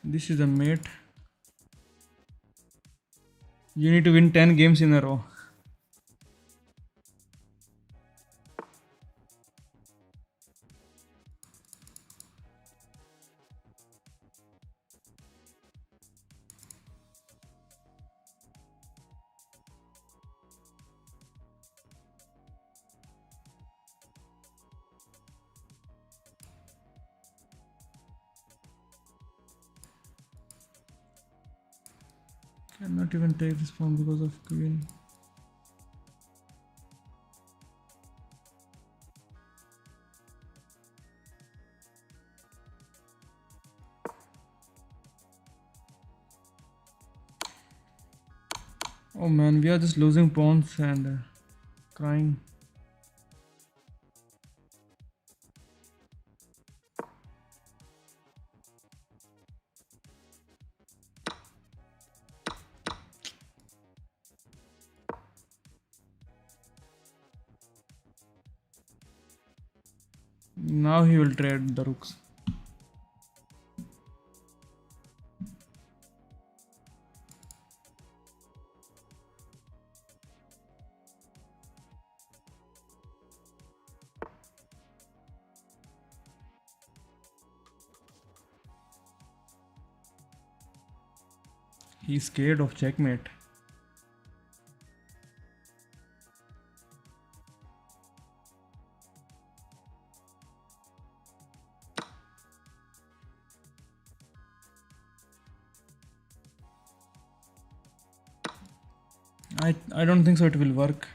This is a mate. You need to win 10 games in a row. Cannot even take this pawn because of queen. Oh man, we are just losing pawns and crying. Now he will trade the rooks. He's scared of checkmate. I don't think so it will work.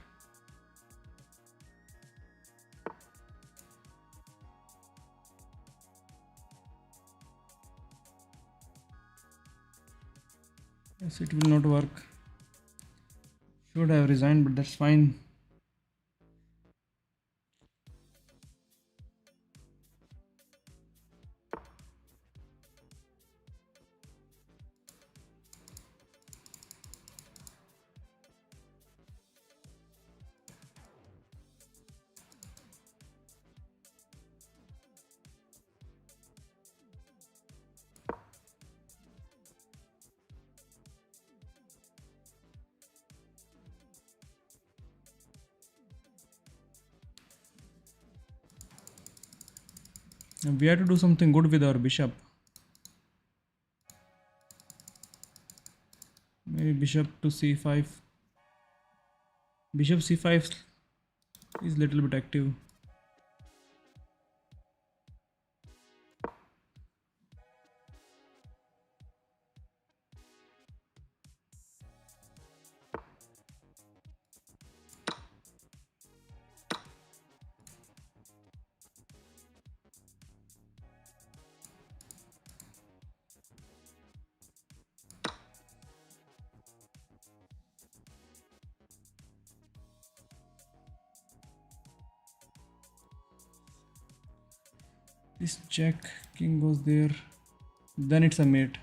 Yes, it will not work. Should have resigned, but that's fine. We have to do something good with our bishop. Maybe bishop to c5. Bishop c5 is a little bit active. This check, king goes there. Then it's a mate.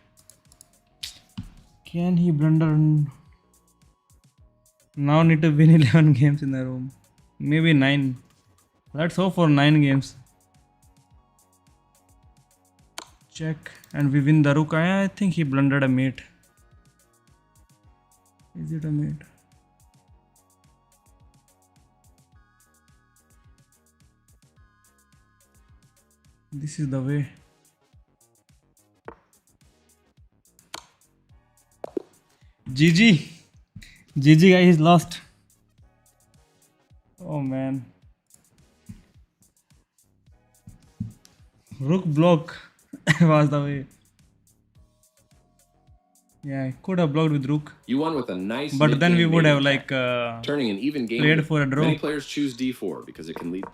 Can he blunder? Now need to win 11 games in a row. Maybe 9. Let's hope for 9 games. Check and we win the rook. I think he blundered a mate. Is it a mate? This is the way. GG. GG guy is lost. Oh man. Rook block was the way. Yeah, I could have blocked with rook. You won with a nice. But then we would have mate like turning an even game. played for a draw. Many players choose d4 because it can lead.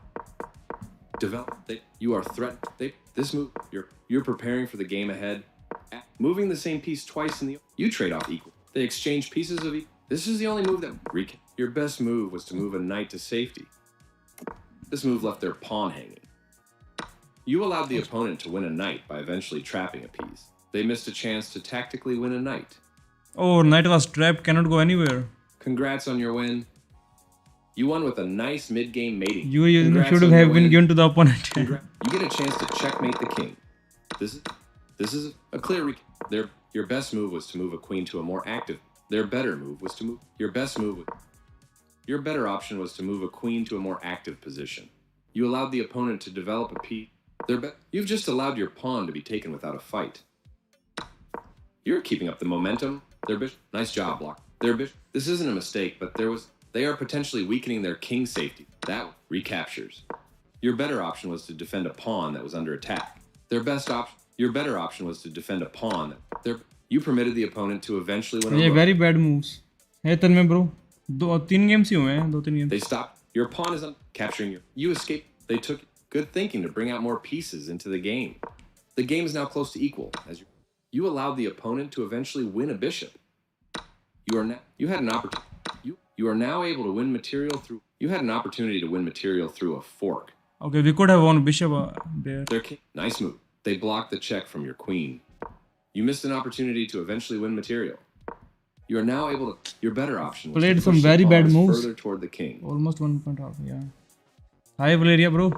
You are threatened. This move. You're preparing for the game ahead. Moving the same piece twice in the. You trade off equal. They exchange pieces of equal. This is the only move that. Your best move was to move a knight to safety. This move left their pawn hanging. You allowed the opponent to win a knight by eventually trapping a piece. They missed a chance to tactically win a knight. Oh, knight was trapped, cannot go anywhere. Congrats on your win. You won with a nice mid-game mating. You Congrats should on your have been win. given to the opponent. You get a chance to checkmate the king. This is a clear your best move was to move a queen to a more active. Their better move was to move. Your better option was to move a queen to a more active position. You allowed the opponent to develop a piece. You've just allowed your pawn to be taken without a fight. You're keeping up the momentum. Nice job, block. This isn't a mistake, but they are potentially weakening their king safety. That recaptures. Your better option was to defend a pawn that was under attack. Your better option was to defend a pawn you permitted the opponent to eventually win a ये rook. very bad moves है तन्मय bro. 2-3 games ही हुए हैं 2-3 They games. stopped. Your pawn is capturing you escaped. They took good thinking to bring out more pieces into the game. The game is now close to equal as you allowed the opponent to eventually win a bishop. You had an opportunity. You are now able to win material through. You had an opportunity to win material through a fork. Okay, we could have won bishop there. Their king, nice move. They blocked the check from your queen. You missed an opportunity to eventually win material. You are now able to. Your better option was Played to some push the very bad pawns moves. further toward the king. Almost 1 point off. Yeah. Hi Valeria bro.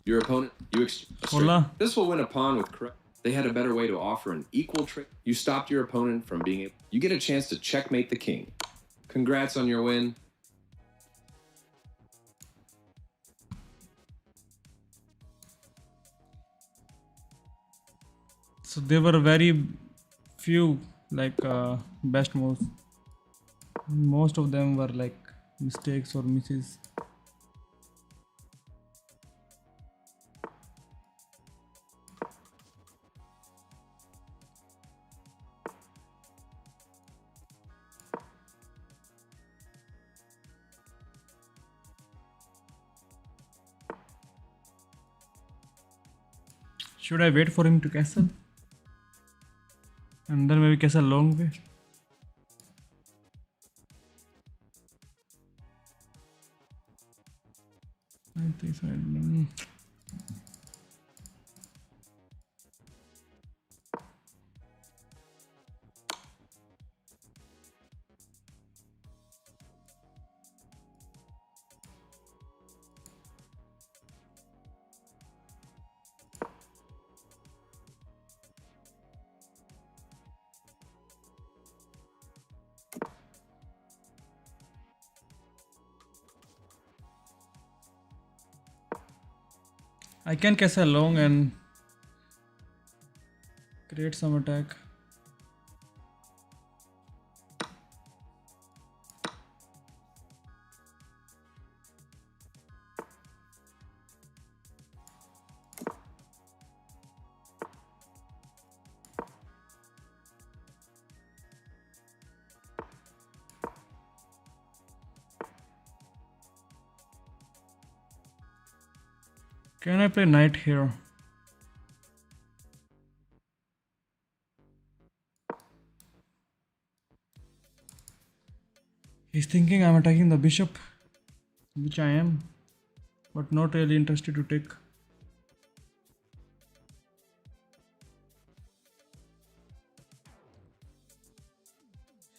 Your opponent, Hola. This will win a pawn with correct. They had a better way to offer an equal trick. You stopped your opponent from being able. You get a chance to checkmate the king. Congrats on your win. So there were very few like best moves. Most of them were like mistakes or misses. Should I wait for him to castle? And then maybe castle long way? I think so. I can castle long and create some attack. Can I play knight here? He's thinking I'm attacking the bishop, which I am, but not really interested to take.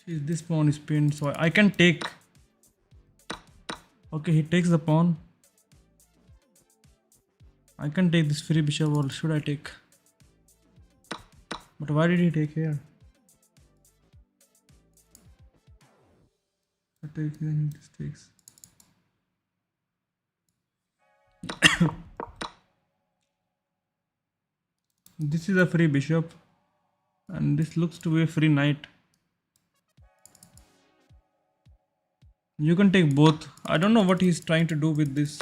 This pawn is pinned, so I can take. Okay, he takes the pawn. I can take this free bishop, or should I take? But why did he take here? I take, then he just takes. This is a free bishop, and this looks to be a free knight. You can take both. I don't know what he's trying to do with this.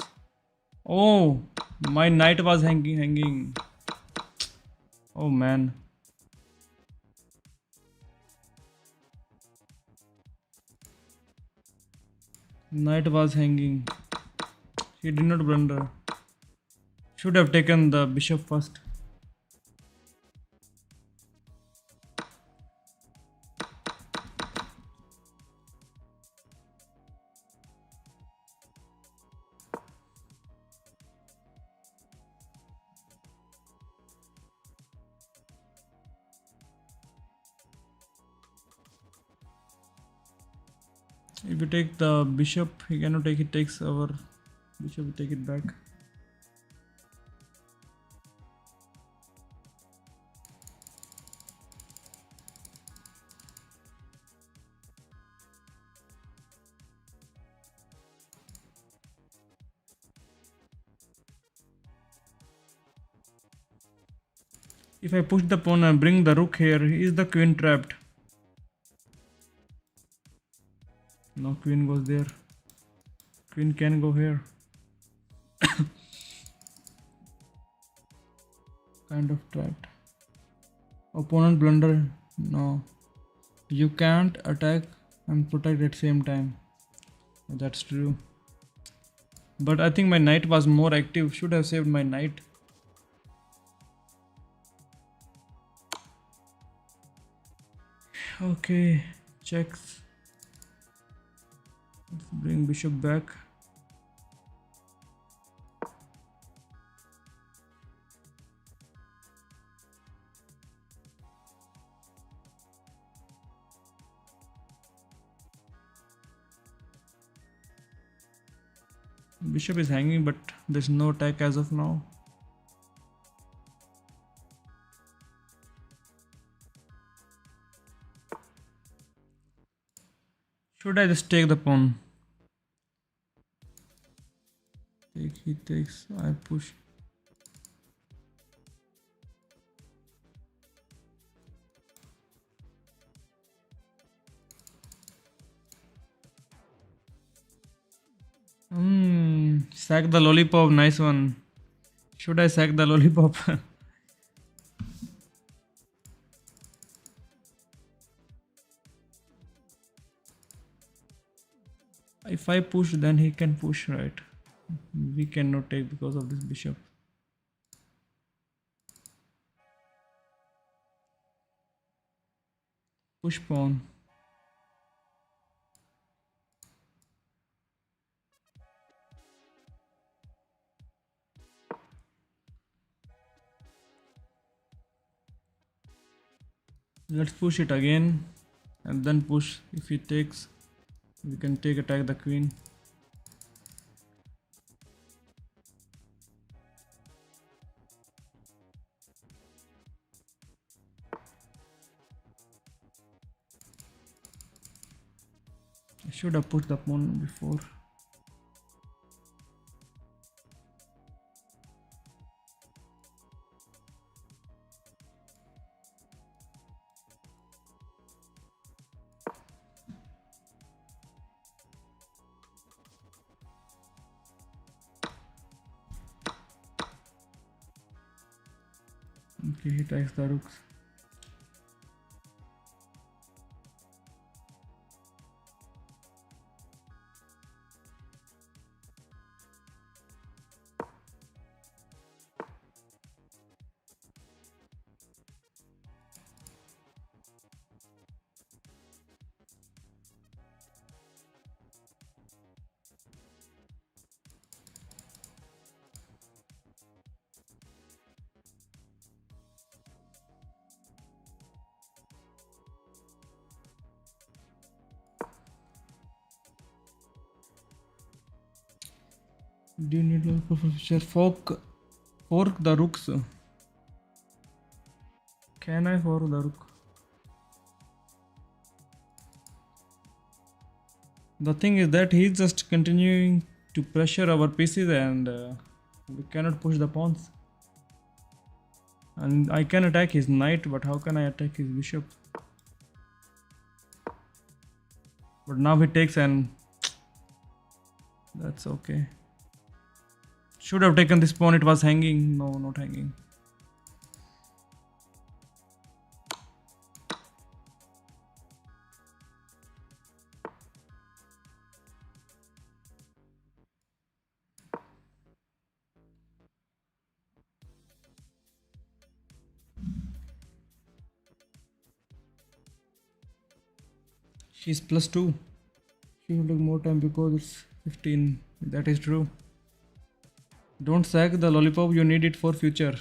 Oh, my knight was hanging. Oh man. Knight was hanging. He did not blunder. Should have taken the bishop first. If you take the bishop, he cannot take it. Takes our bishop. We take it back. If I push the pawn and bring the rook here, is the queen trapped? No, queen goes there. Queen can go here. Kind of trapped. Opponent blunder. No. You can't attack and protect at same time. That's true. But I think my knight was more active. Should have saved my knight. Okay. Checks. Let's bring bishop back. Bishop is hanging, but there's no attack as of now. Should I just take the pawn? Take, he takes, I push. Sack the lollipop, nice one. Should I sack the lollipop? If I push, then he can push, right? We cannot take because of this bishop. Push pawn. Let's push it again and then push. If he takes, we can take attack the queen. I should have put the pawn before. Okay, he takes the rooks. Do you need a feature? Fork the rooks. Can I fork the rook? The thing is that he's just continuing to pressure our pieces and we cannot push the pawns. And I can attack his knight, but how can I attack his bishop? But now he takes and that's okay. Should have taken this pawn, it was hanging. No, not hanging. She's +2. She will take more time because it's 15. That is true. Don't sack the lollipop, you need it for future.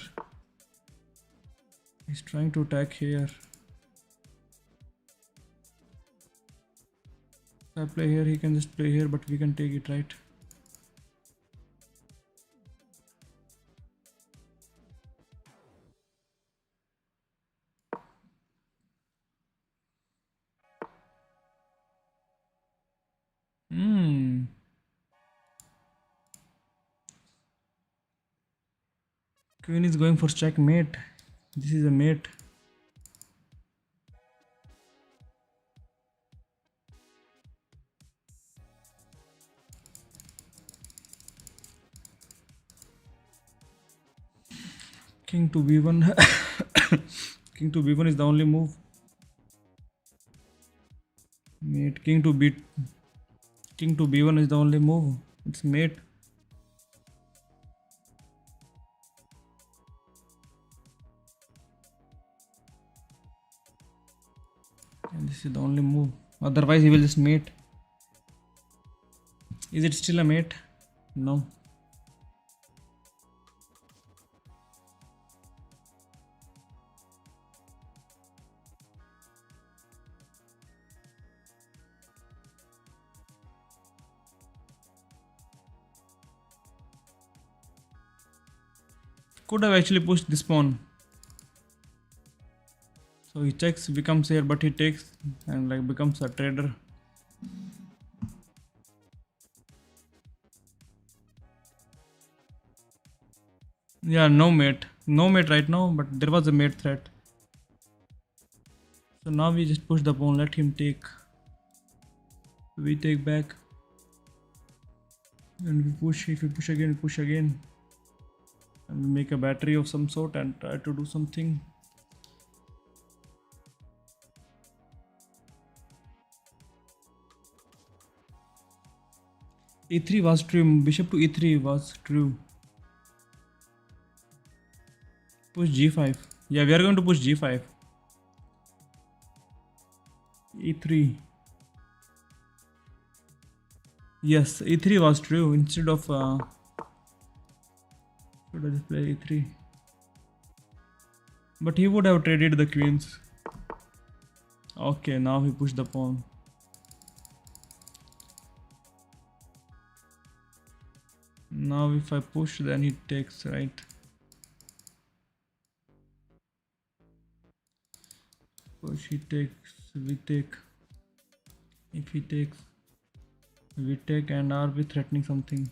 He's trying to attack here. If I play here, he can just play here, but we can take it, right? Hmm. Queen is going for checkmate. This is a mate. King to b1. King to b1 is the only move. Mate. King to b1 is the only move. It's mate. And this is the only move. Otherwise, he will just mate. Is it still a mate? No. Could have actually pushed this pawn. So he checks, becomes here, but he takes and like becomes a trader. Yeah, no mate. No mate right now, but there was a mate threat. So now we just push the pawn, let him take. We take back. And we push. If we push again, we push again. And we make a battery of some sort and try to do something. E3 was true. Bishop to E3 was true. Push G5. Yeah, we are going to push G5. E3. Yes, E3 was true. Instead of should I just play E3? But he would have traded the queens. Okay, now he pushed the pawn. Now if I push, then he takes, right? Push, he takes, we take. If he takes, we take, and are we threatening something?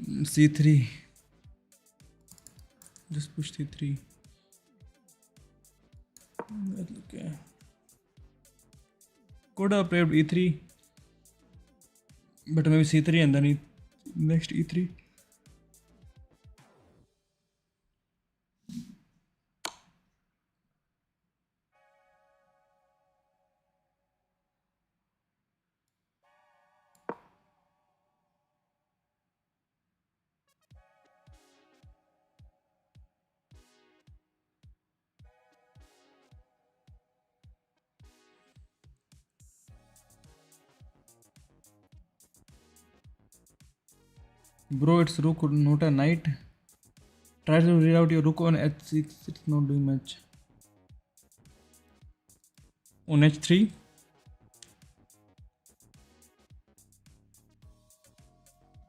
C3. Just push C3. Okay. Could have played E3, but maybe C3 and then next E3. Bro, it's rook, not a knight. Try to read out your rook on h6. It's not doing much. On h3.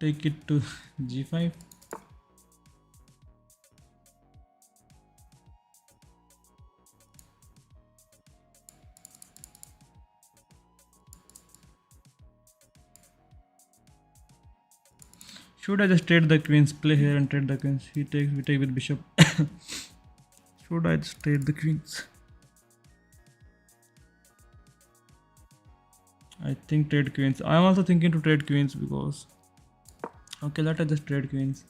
Take it to g5. Should I just trade the queens? Play here and trade the queens. He takes, we take with bishop. Should I just trade the queens? I think trade queens. I'm also thinking to trade queens because... Okay, let us just trade queens.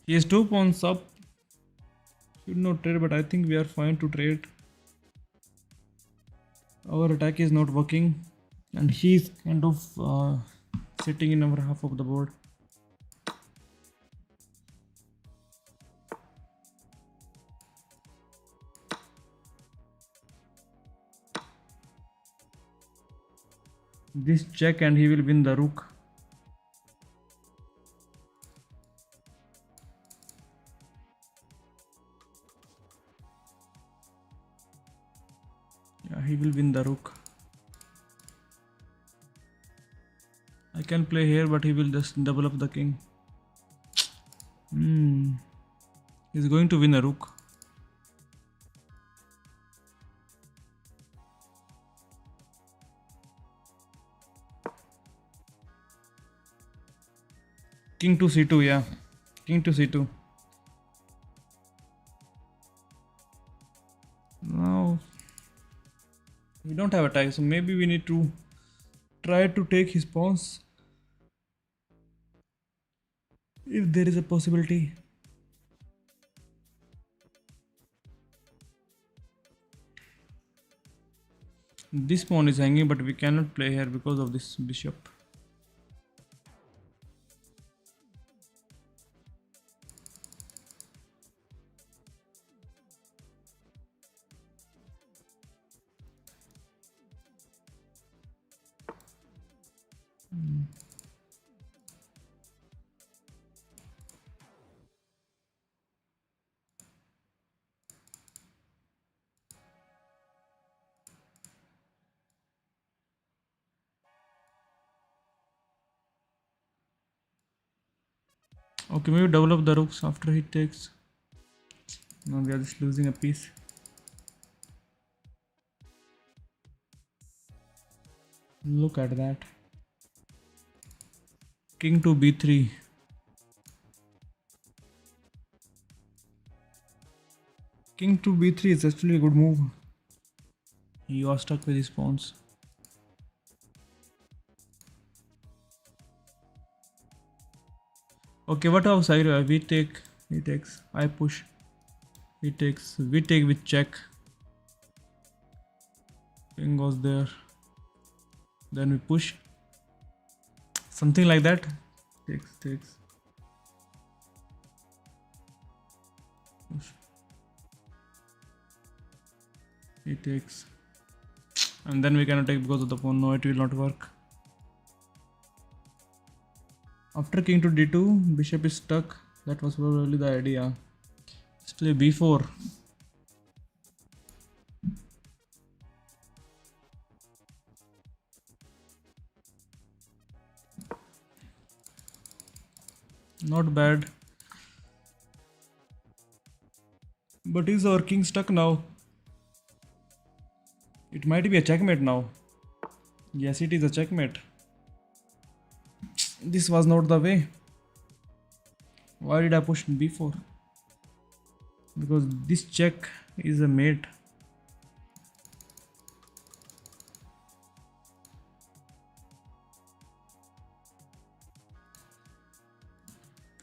He has 2 pawns up. Should not trade, but I think we are fine to trade. Our attack is not working and he's kind of sitting in our half of the board. This check and he will win the rook. Yeah, he will win the rook. I can play here, but he will just double up the king. He's going to win a rook. King to c2, yeah. King to c2. Now we don't have attack, so maybe we need to try to take his pawns if there is a possibility. This pawn is hanging, but we cannot play here because of this bishop. Okay, maybe double up the rooks after he takes. Now we are just losing a piece. Look at that. King to b3. King to b3 is actually a good move. He was stuck with his pawns. Okay, what else? We take. He takes. I push. He takes. We take with check. King goes there. Then we push. Something like that. Takes. Push. He takes. And then we cannot take because of the pawn. No, it will not work. After king to d2, bishop is stuck. That was probably the idea. Let's play b4. Not bad. But is our king stuck now? It might be a checkmate now. Yes, it is a checkmate. This was not the way. Why did I push b4? Because this check is a mate.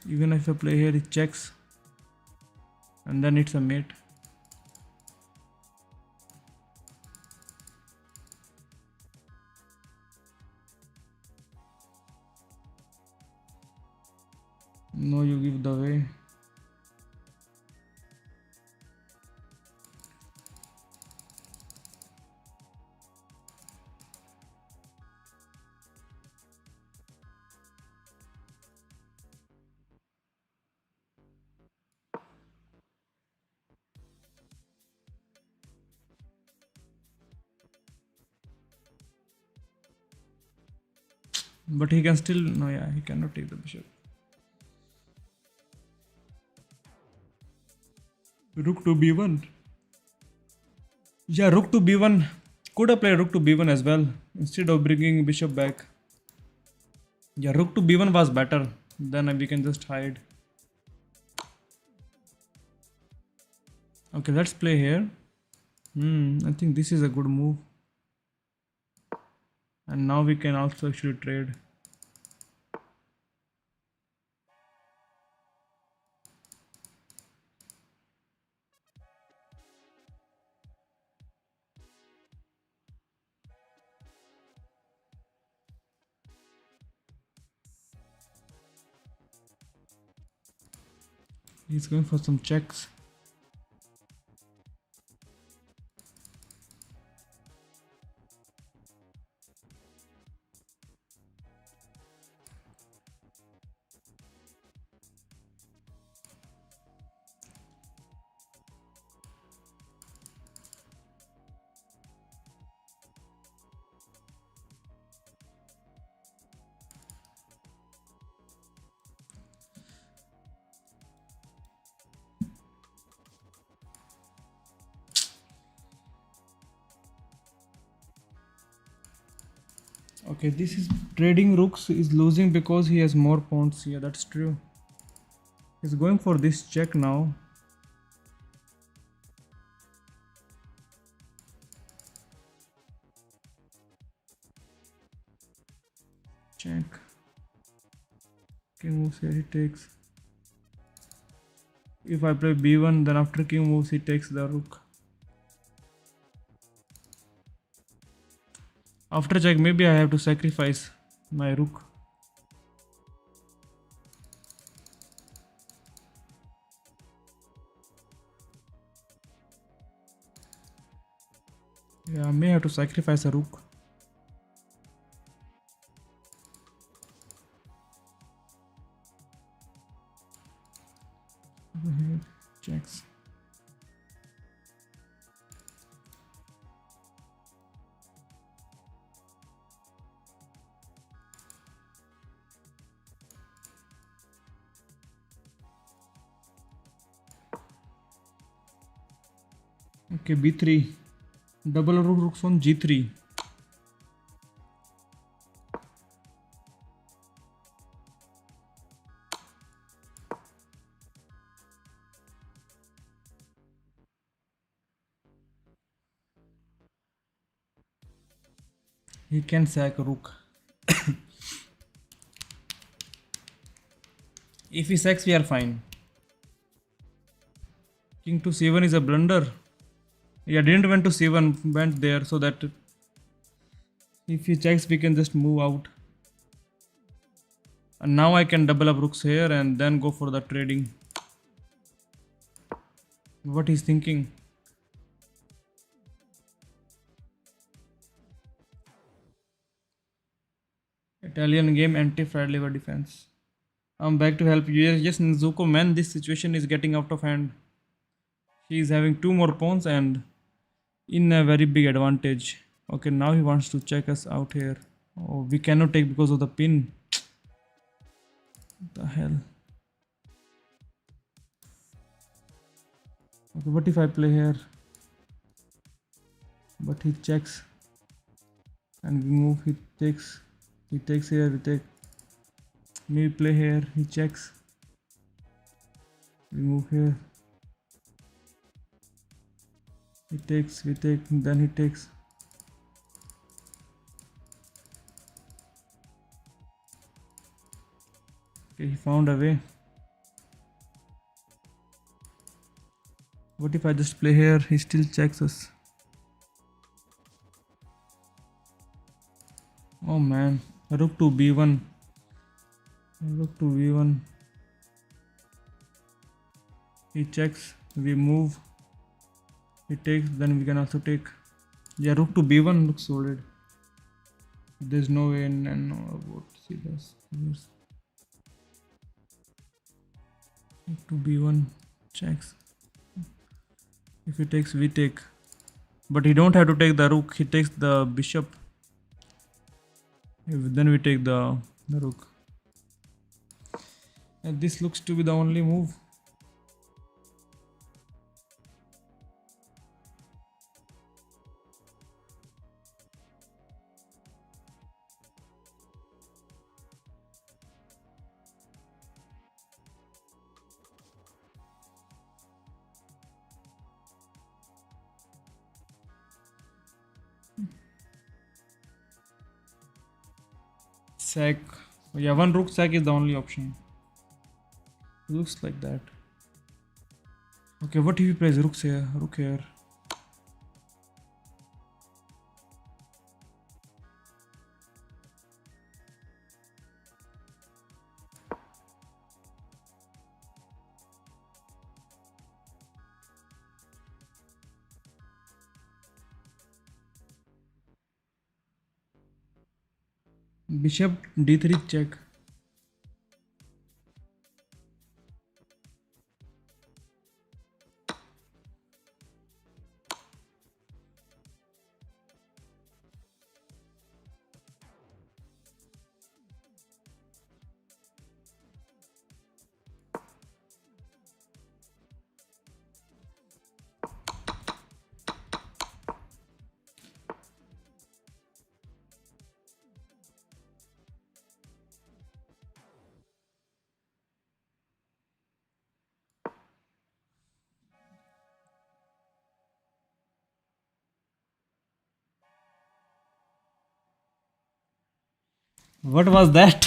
Even if I play here, it checks. And then it's a mate. No, you give the way. But he can still, no, yeah, he cannot take the bishop. Rook to b1. Yeah, rook to b1. Could have played rook to b1 as well instead of bringing bishop back. Yeah, rook to b1 was better. Then we can just hide. Okay, let's play here. I think this is a good move. And now we can also actually trade. He's going for some checks. Okay, this is trading rooks is losing because he has more pawns. Yeah, that's true. He's going for this check now. Check. King moves here, he takes. If I play b1, then after king moves, he takes the rook. After check, maybe I have to sacrifice my rook. Yeah, I may have to sacrifice a rook. Over here, checks. Okay, b3. Double rooks on g3. He can sack a rook. If he sacks, we are fine. King to c1 is a blunder. Yeah, didn't went to c1, went there so that if he checks, we can just move out. And now I can double up rooks here and then go for the trading. What he's thinking. Italian game anti-fried liver defense. I'm back to help you. Yes, Nizuko, man, this situation is getting out of hand. He is having two more pawns and in a very big advantage. Okay, now he wants to check us out here. Oh, we cannot take because of the pin. What the hell? Okay, what if I play here? But he checks. And we move, he takes here, we take. Maybe play here, he checks. We move here. He takes, we take, then he takes. Okay, he found a way. What if I just play here? He still checks us. Oh man, rook to b1. Rook to b1. He checks, we move. He takes, then we can also take. Yeah, rook to b1 looks solid. There's no way in and no what he does. Rook to b1 checks. If he takes, we take. But he don't have to take the rook, he takes the bishop. Then we take the rook. And this looks to be the only move. Sack. Yeah, one rook sack is the only option. Looks like that. Okay, what if he plays rooks here? Rook here. Bishop d3 check. What was that?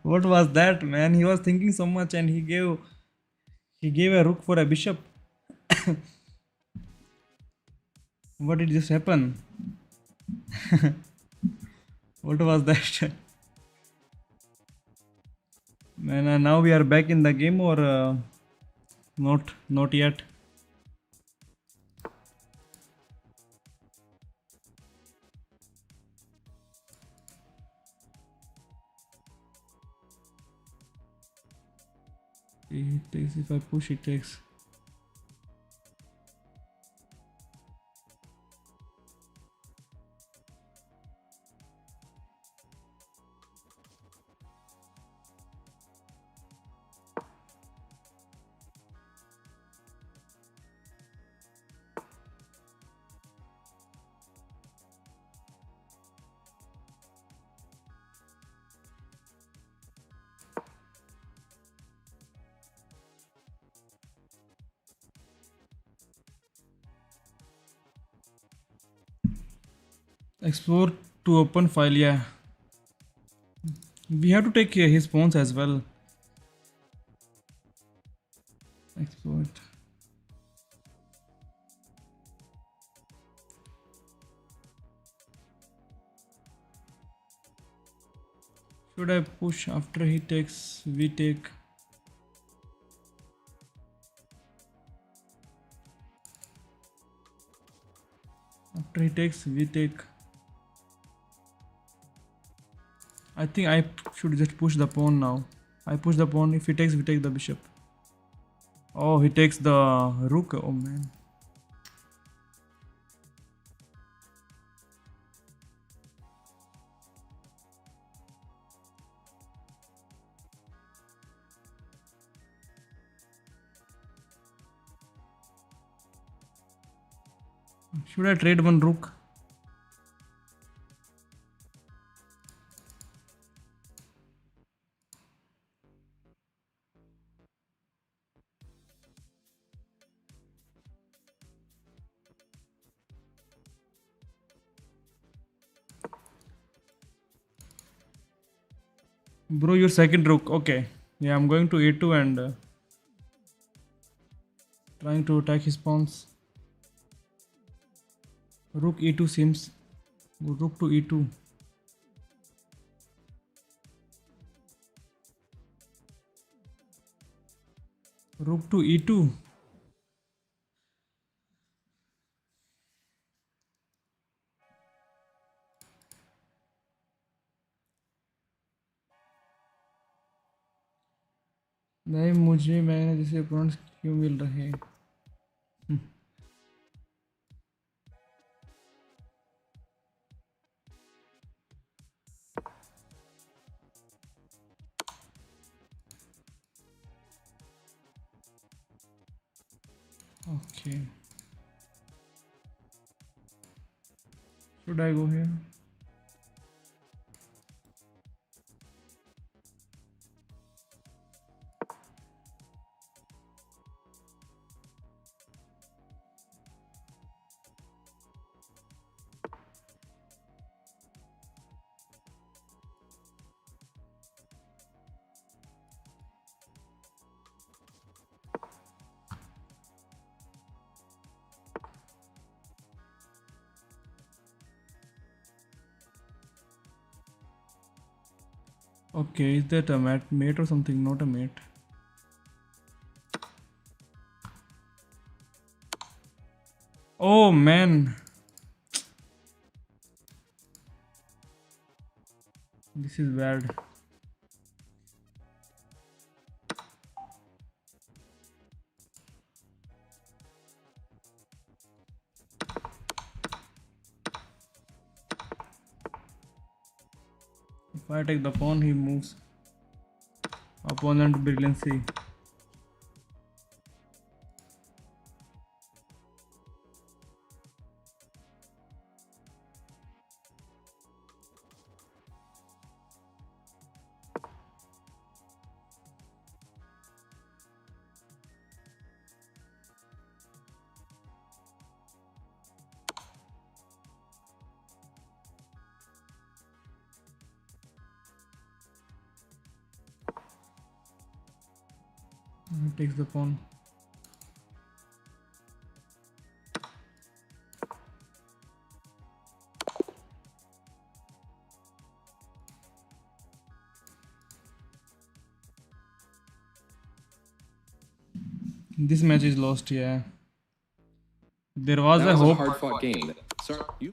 What was that, man? He was thinking so much and he gave a rook for a bishop. What did just happen? What was that? Man, now we are back in the game or not? Not yet. He takes. If I push, he takes. Explore to open file. Yeah, we have to take his pawns as well. Export. Should I push after he takes? We take. After he takes, we take. I think I should just push the pawn now. I push the pawn. If he takes, we take the bishop. Oh, he takes the rook. Oh man. Should I trade one rook? Bro, your second rook. Okay. Yeah, I'm going to a2 and trying to attack his pawns. Rook e2 seems. Rook to e2. Rook to e2. नहीं मुझे मैंने जैसे points क्यों मिल रहे हैं Okay. Should I go here? Okay, is that a mate or something? Not a mate. Oh man, this is bad. If I take the pawn, he moves. Opponent brilliancy. Takes the pawn. This match is lost, yeah. There was That a was a hope. hard-fought game. Sorry,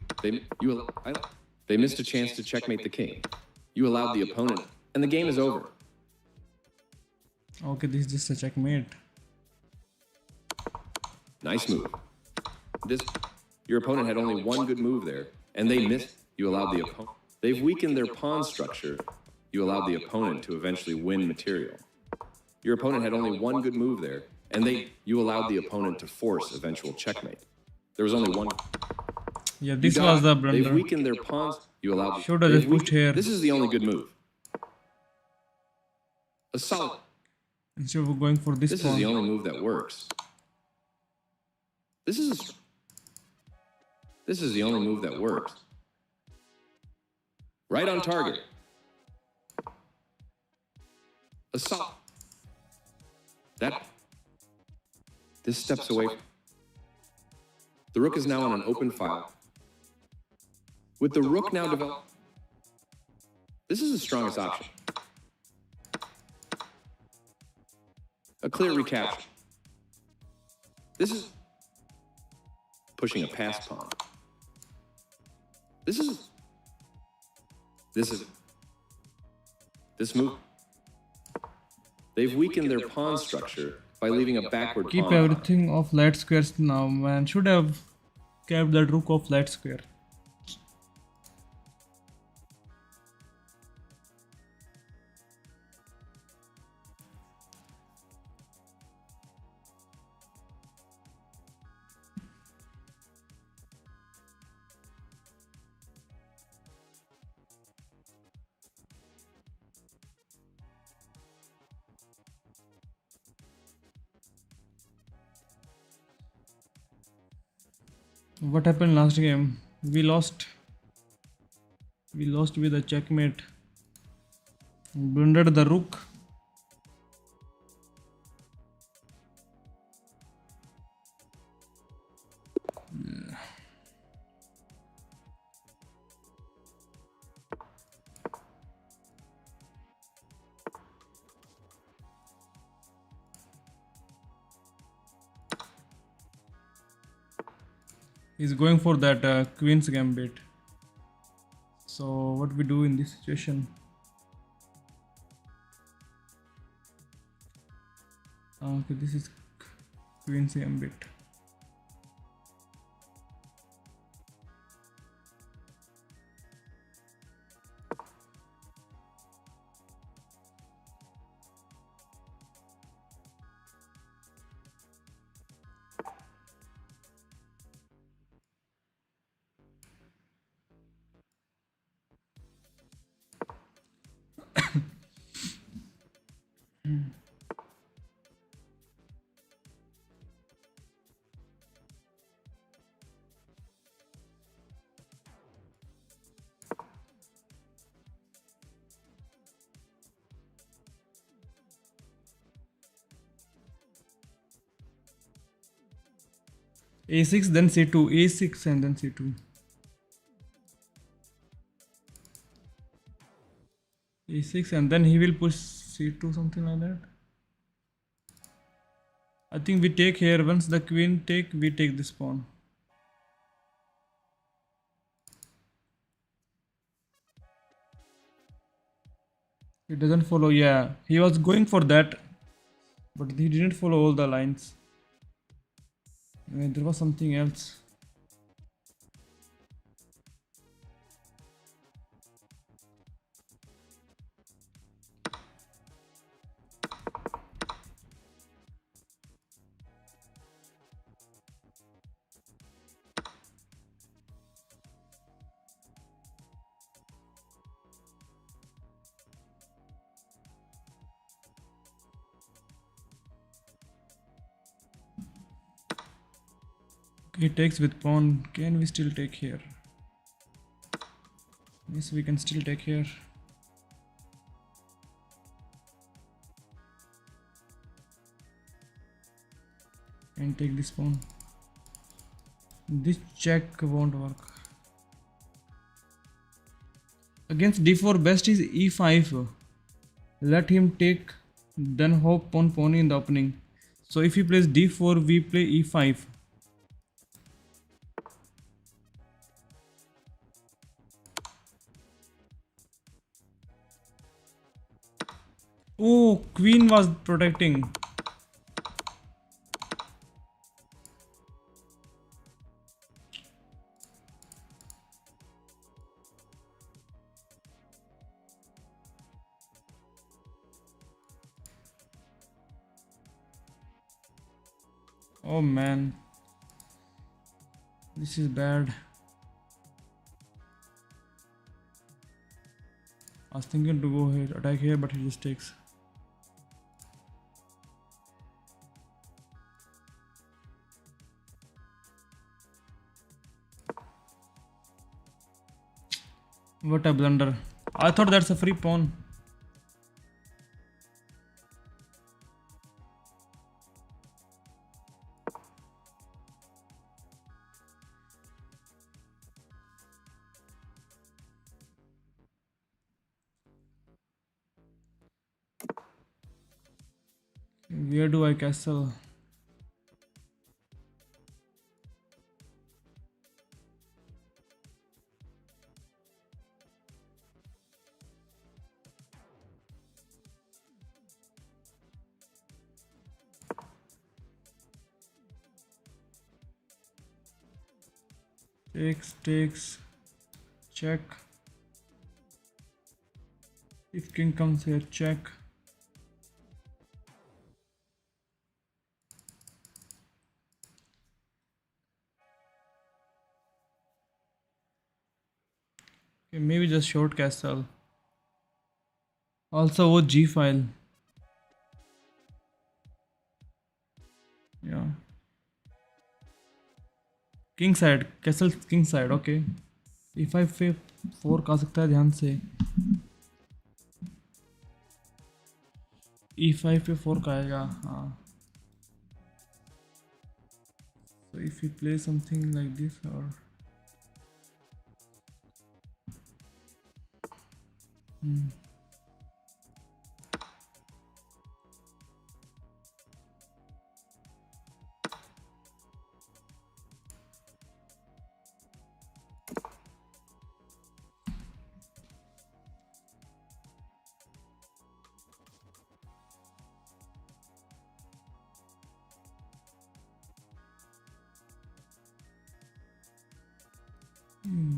they missed a chance to checkmate the king. You allowed the opponent, and the game is over. Okay, this is just a checkmate. Nice move. Your opponent had only one good move there, and they missed. You allowed the opponent. They've weakened their pawn structure. You allowed the opponent to eventually win material. Your opponent had only one good move there, and you allowed the opponent to force eventual checkmate. There was only one. Yeah, this was the blunder. They've weakened their pawns. You allowed. Should have just pushed here. This is the only good move. A solid. Instead of going for this This pawn. is the only move that works. This is the only move that works. Right on target. A solid. This steps away. The rook is now on an open file. With the rook now developed, this is the strongest option. A clear recapture. This is pushing a pass pawn. This move. They've weakened their pawn structure by leaving a backward Keep pawn. everything off light squares now, man. Should have kept that rook off light square. What happened last game? We lost. We lost with a checkmate. Blundered the rook. He's going for that queen's gambit. So what we do in this situation? Okay, this is queen's gambit. A6 then C2, A6 and then C2. A6 and then he will push C2, something like that. I think we take here. Once the queen take, we take this pawn. It doesn't follow. Yeah, he was going for that, but he didn't follow all the lines. There was something else. He takes with pawn. Can we still take here? Yes, we can still take here. can take this pawn. This check won't work. Against d4 best is e5. Let him take, then hope pawn pony in the opening. So if he plays d4, we play e5. Oh, queen was protecting. Oh man, this is bad. I was thinking to go here, attack here, but he just takes. What a blunder. I thought that's a free pawn. Where do I castle? Takes, check. If king comes here, check. Okay, maybe just short castle. Also, वो G file. Yeah. King side, castle king side. Okay. E5 पे 4 का सकता है ध्यान से. E5 पे 4 का आएगा. हाँ. So if we play something like this or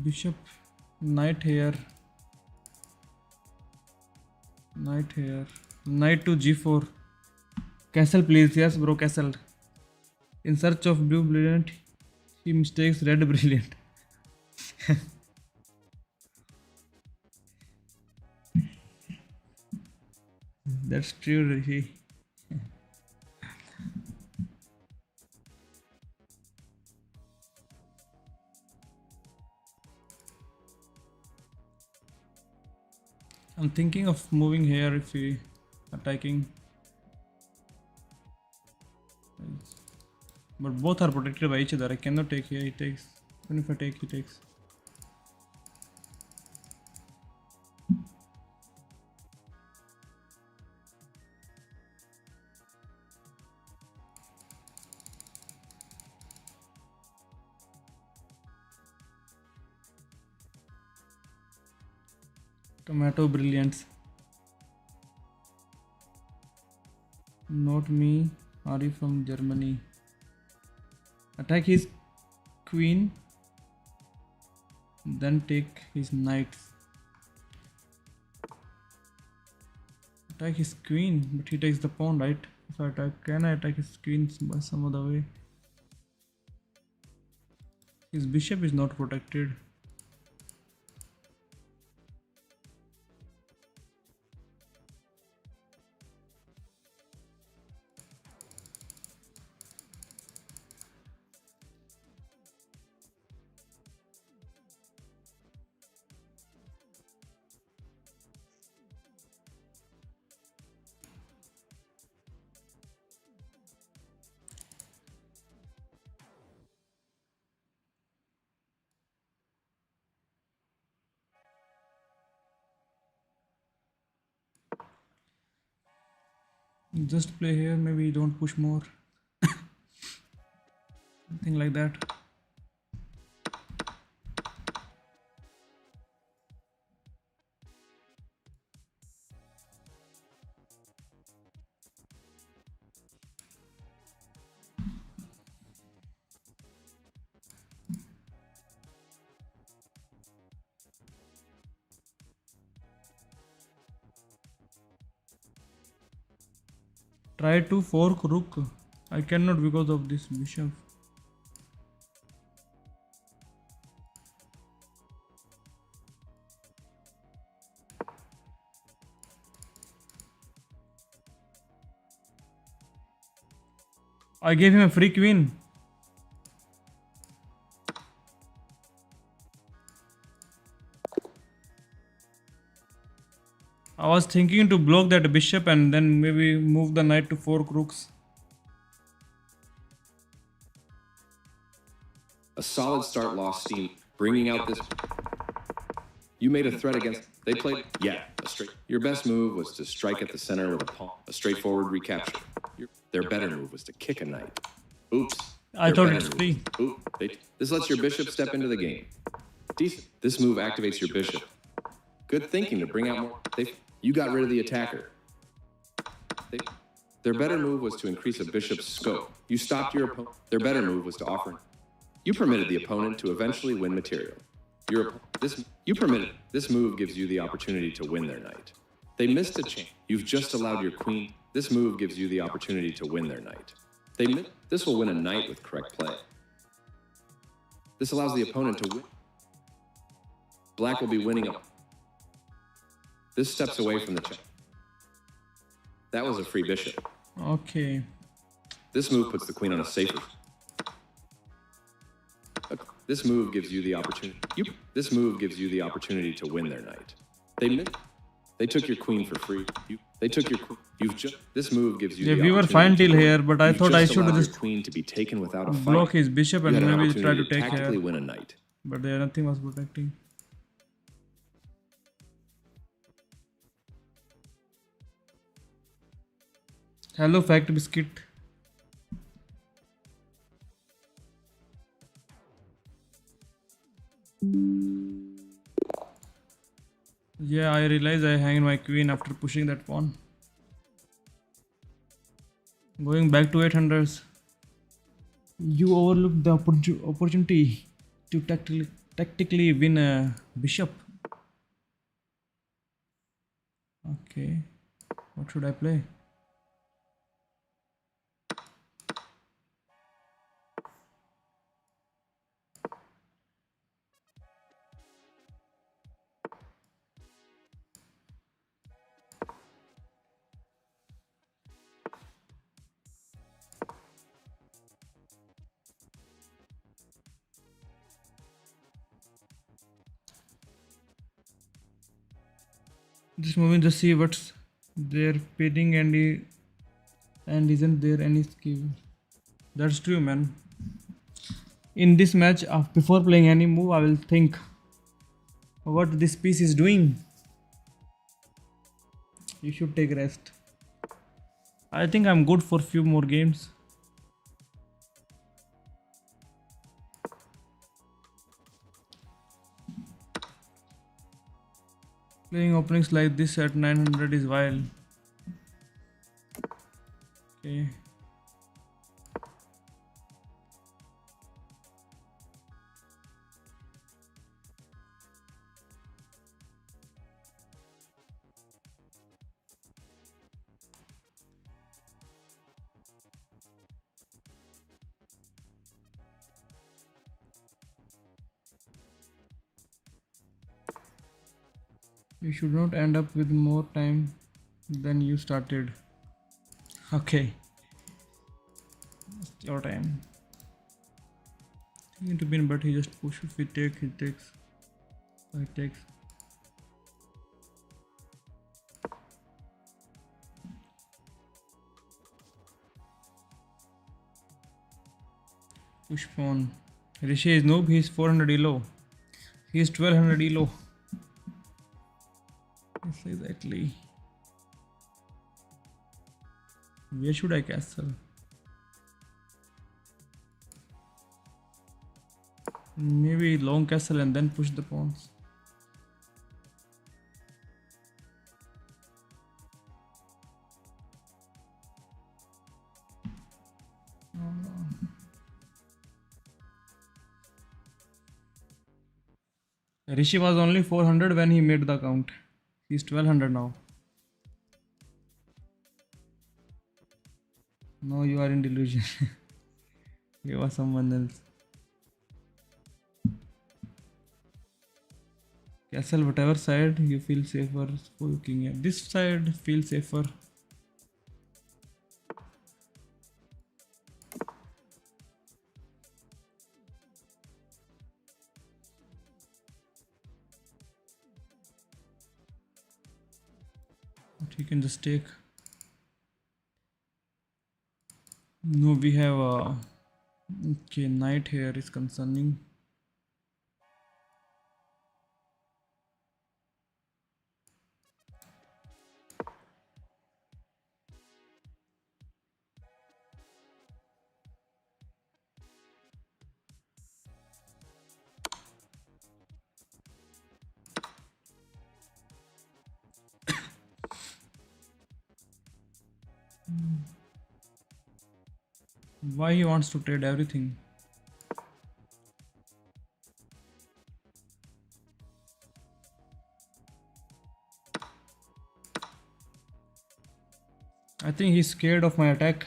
bishop, knight here, knight to G4. Castle please. Yes bro, castle. In search of blue brilliant, he mistakes red brilliant. That's true, Rishi. I'm thinking of moving here if we attacking. But both are protected by each other. I cannot take here, he takes. Even if I take, he takes. Tomato brilliance. Not me. Are you from Germany? Attack his queen. Then take his knights. Attack his queen, but he takes the pawn, right? If I attack, can I attack his queen by some other way? His bishop is not protected. Just play here, maybe don't push more. Something like that. Try to fork rook. I cannot because of this bishop. I gave him a free queen. I was thinking to block that bishop and then maybe move the knight to 4 rooks. A solid start lost steam, bringing out this. You made a threat against. They played. Yeah, a straight. Your best move was to strike at the center with a pawn. A straightforward recapture. Their better move was to kick a knight. Oops. I thought it's free. This lets your bishop step into the game. Decent. This move activates your bishop. Good thinking to bring out more. You got rid of the attacker. Their better move was to increase a bishop's scope. You stopped your opponent. Their better move was to offer. You permitted the opponent to eventually win material. This move gives you the opportunity to win their knight. They missed a chance. You've just allowed your queen. This move gives you the opportunity to win their knight. This will win a knight with correct play. This allows the opponent to win. Black will be winning up. This steps away from the check. That was a free bishop. Okay. This move puts the queen on a safer. This move gives you the opportunity. This move gives you the opportunity to win their knight. They took your queen for free. They took your. This move gives you. Yeah, the we were fine till here, but I thought I should just queen to be taken without a fight. block his bishop and maybe try to take tactically care. win a knight. But there nothing was protecting. Hello, Fact Biscuit. Yeah, I realize I hanged my queen after pushing that pawn. Going back to 800s. You overlooked the opportunity to tactically win a bishop. Okay, what should I play? Just moving to see what's their pitting and isn't there any skill. That's true, man. In this match, before playing any move, I will think what this piece is doing. You should take rest. I think I'm good for few more games. Playing openings like this at 900 is wild. Okay. You should not end up with more time than you started. Okay. It's your time. Thinking to win, but he just pushes. If he takes, he takes. He takes. Push pawn. Rishi is noob. He's 400 ELO. He's 1200 ELO. Yes, exactly. Where should I castle? Maybe long castle and then push the pawns. Rishi was only 400 when he made the account. He's 1200 now. No, you are in delusion. You are someone else. Castle, whatever side you feel safer for king. Yeah. This side feels safer. But he can just take. No, we have okay, knight here is concerning. Why he wants to trade everything? I think he's scared of my attack.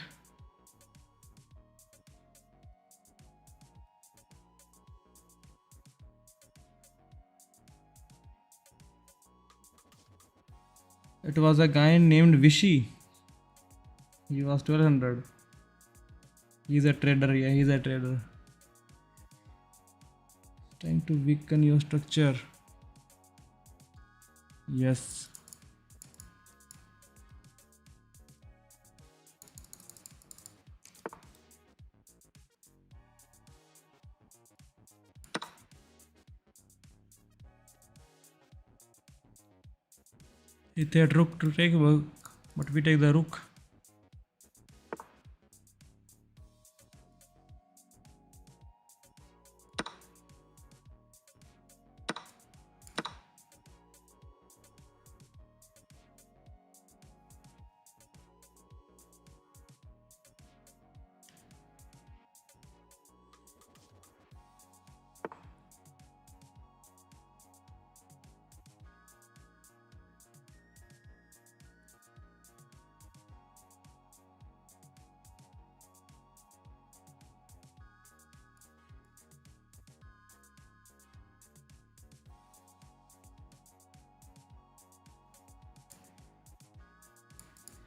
It was a guy named Vishy. He was 1200. He's a trader, yeah, he's a trader. Trying to weaken your structure. Yes. He had rook to take work, but we take the rook.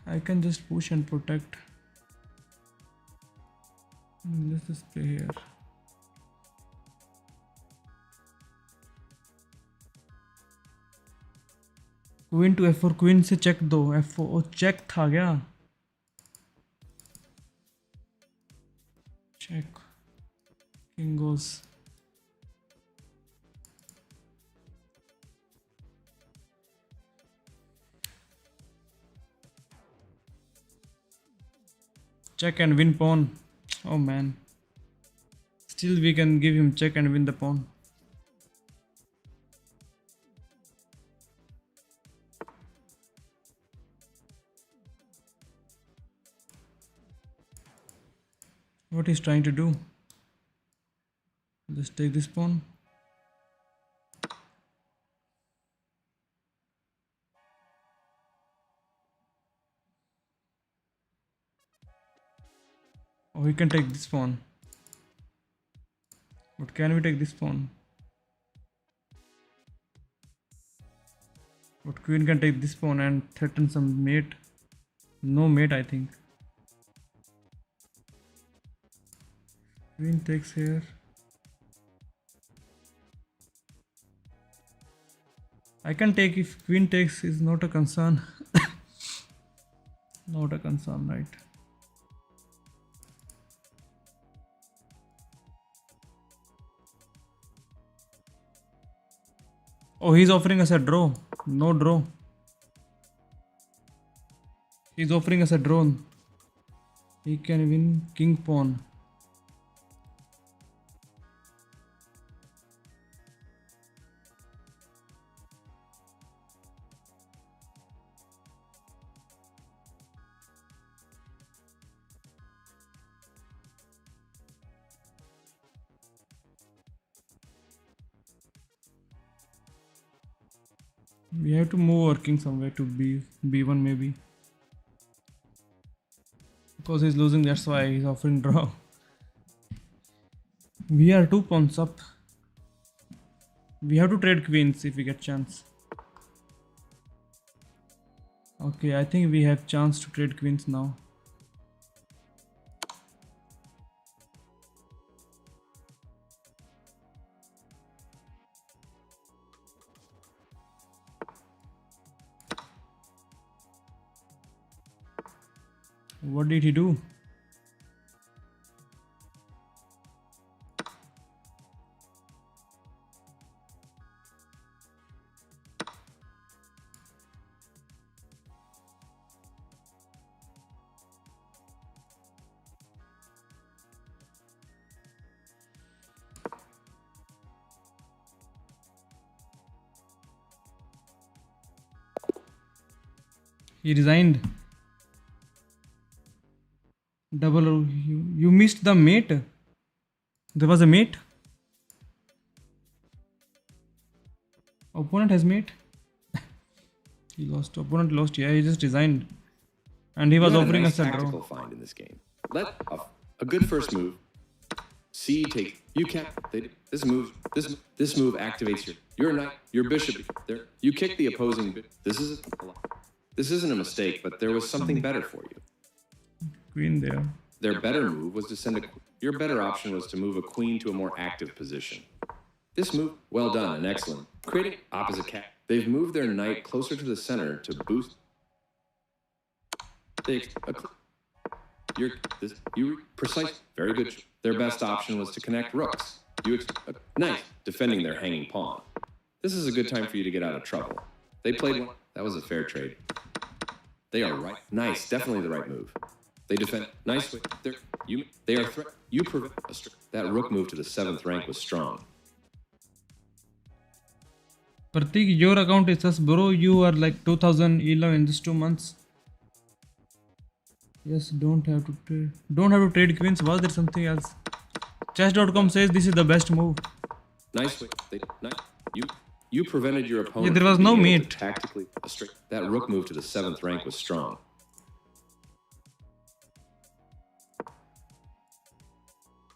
I can just push and protect. Let's just play here. Queen to f4, queen से check दो, f4 ओ check था क्या? Check, king goes. Check and win pawn. Oh man. Still we can give him check and win the pawn. What he's trying to do? Just take this pawn. Oh, we can take this pawn. But can we take this pawn? But queen can take this pawn and threaten some mate. No mate, I think. Queen takes here. I can take if queen takes is not a concern. Not a concern, right? Oh, he's offering us a draw. No draw. He's offering us a drone. He can win king pawn. We have to move our king somewhere to b1 maybe. Because he's losing, that's why he's offering draw. We are 2 pawns up. We have to trade queens if we get chance. Okay, I think we have chance to trade queens now. What did he do? He resigned. Double. You missed the mate. There was a mate. Opponent has mate. He lost. Opponent lost. Yeah, he just resigned. And he was You had offering a nice us a tactical draw. find in this game. Let a good first move. C take. You can't. This move activates your knight, your bishop. There, you kick the opposing. This isn't a mistake, but there was something better for you. Queen there. Their better move was to send a. Your better option was to move a queen to a more active position. This move, well done and excellent. Creating opposite cat. They've moved their knight closer to the center to boost. Precise. Very good. Their best option was to connect rooks. Nice. Defending their hanging pawn. This is a good time for you to get out of trouble. They played one. That was a fair trade. They are right. Nice. Definitely the right move. They defend. Nice. They are threat. You prevent that rook move to the 7th rank was strong. Pratik, your account is us, bro. You are like 2000 ELO in these 2 months. Yes, don't have to trade queens. Was there something else? Chess.com says this is the best move. Nice. You prevented your opponent. Yeah, there was from no being able mate. to tactically, that rook move to the 7th rank was strong.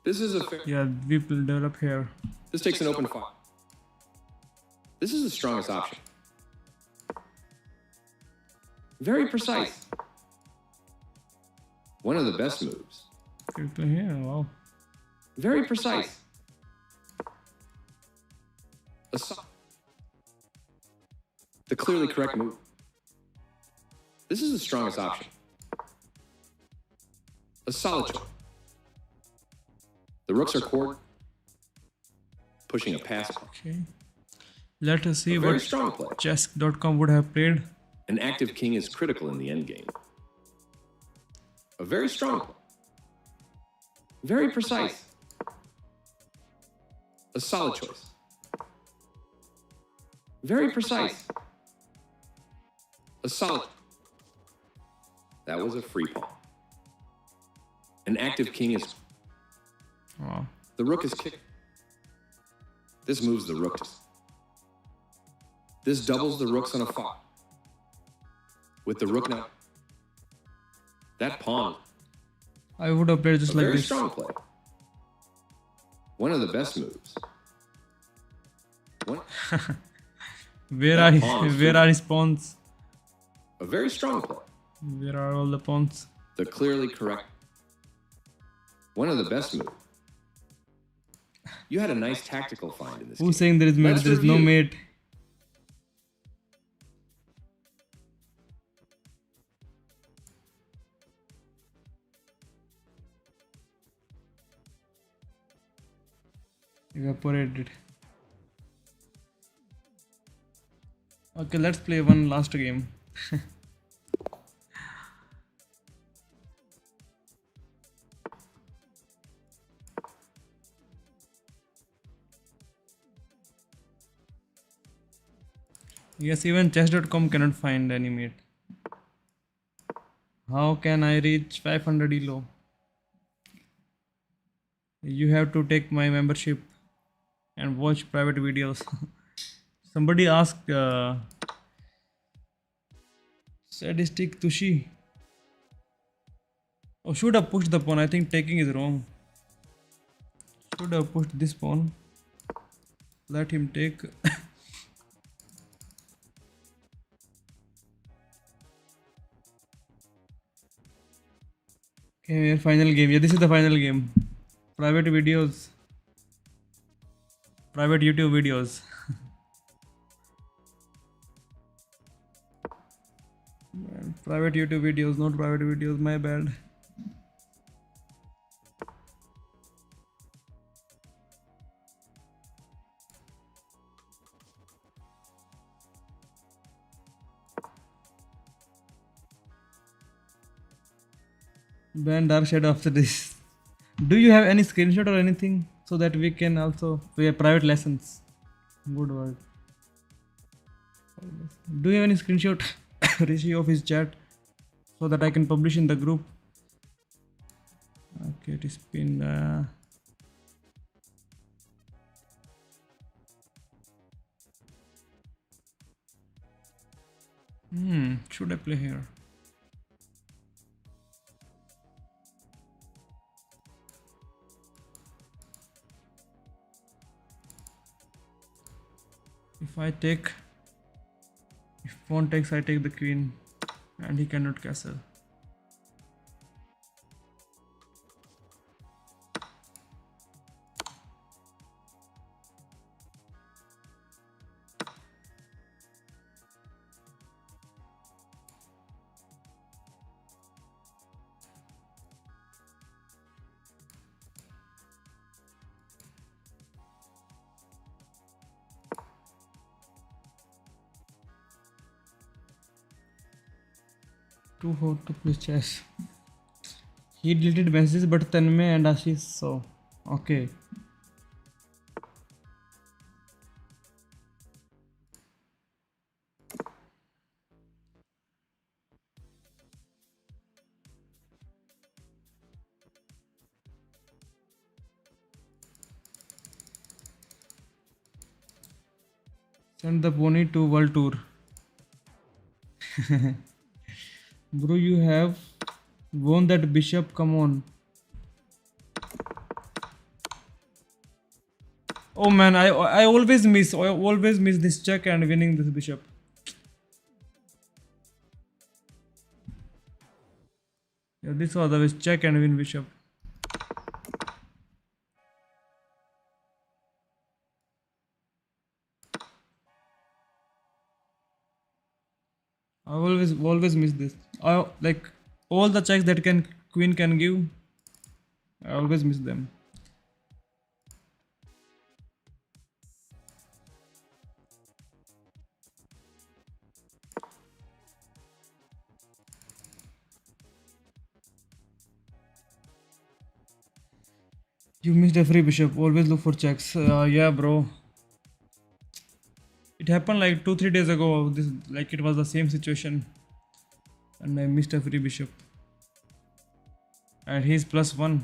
This is a fair. Yeah, we will develop here. This takes an open file. This is the strongest option. Very precise. One of the best moves. Here, wow. Very precise. The clearly correct move. This is the strongest option. A solid choice. The rooks are cord. Pushing a pass. Okay. Let us see Very what strong play. chess.com would have played. An active king is critical in the endgame. A very strong play. Very precise. A solid choice. Very precise. A solid. That was a free pawn. An active king is. Wow. The rook is kicked. This moves the rook. This doubles the rooks on a file. With the rook now. That pawn. I would have played just A like very this. strong play. One of the best moves. One, Where are his pawns? a very strong play. Where are all the pawns? The clearly correct. One of the best moves. You had a nice tactical find in this game. Who's saying there is mate? Let's There is no review. mate. Evaporated. Okay, let's play one last game. Yes, even chess.com cannot find any mate. How can I reach 500 ELO? You have to take my membership and watch private videos. Somebody asked sadistic Tushi. Oh, should have pushed the pawn. I think taking is wrong. Should have pushed this pawn. Let him take. Okay, final game. Yeah, this is the final game. Private videos. Private YouTube videos. Private YouTube videos, not private videos. My bad. Ban dark shadow after this. Do you have any screenshot or anything so that we can also we have private lessons? Good work. Do you have any screenshot, Rishi, of his chat so that I can publish in the group? Okay, it is pinned. Should I play here? If I take, if pawn takes, I take the queen, and he cannot castle. Too hot to play chess. He deleted messages, but Tanmay and Ashish saw. Okay. Send the pony to world tour. Bro, you have won that bishop. Come on. Oh man, I always miss. I always miss this check and winning this bishop. Yeah, this was the check and win bishop. I always miss this. I like all the checks that can queen can give. I always miss them. You missed a free bishop. Always look for checks. Yeah, bro. It happened like 2-3 days ago. This like it was the same situation, and I missed a free bishop. And he's +1.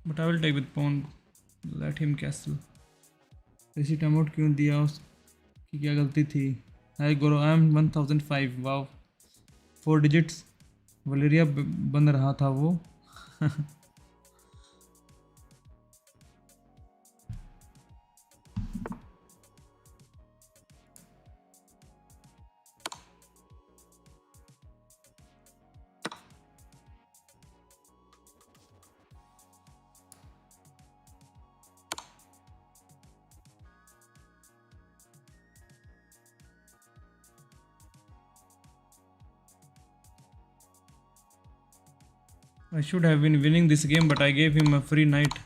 But I will take with pawn. Let him castle. ऐसी टमोट क्यों दिया उसकी क्या गलती थी? Hi Guru, I am 1005. Wow, 4 digits. वलेरिया बन रहा था वो. I should have been winning this game, but I gave him a free knight.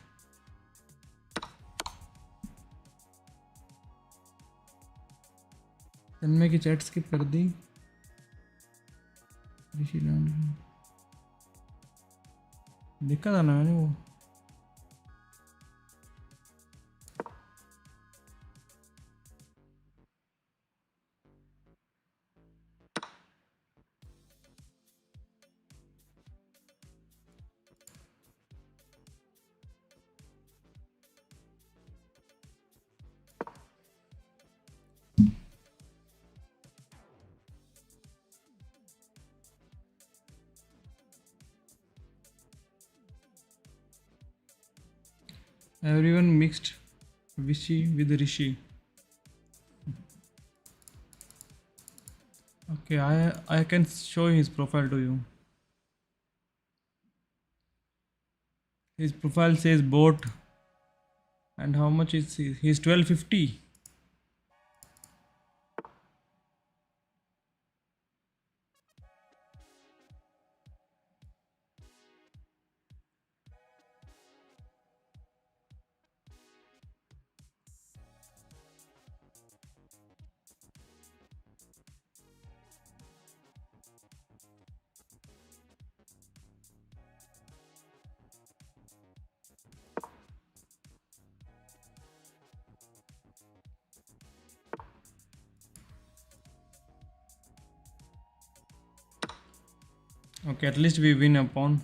तन्मय की चैट स्किप कर दी. देखा था ना मैंने वो. Everyone mixed Vishy with Rishi. Okay, I can show his profile to you. His profile says bot, and how much is he? He's 1250. Okay, at least we win a pawn.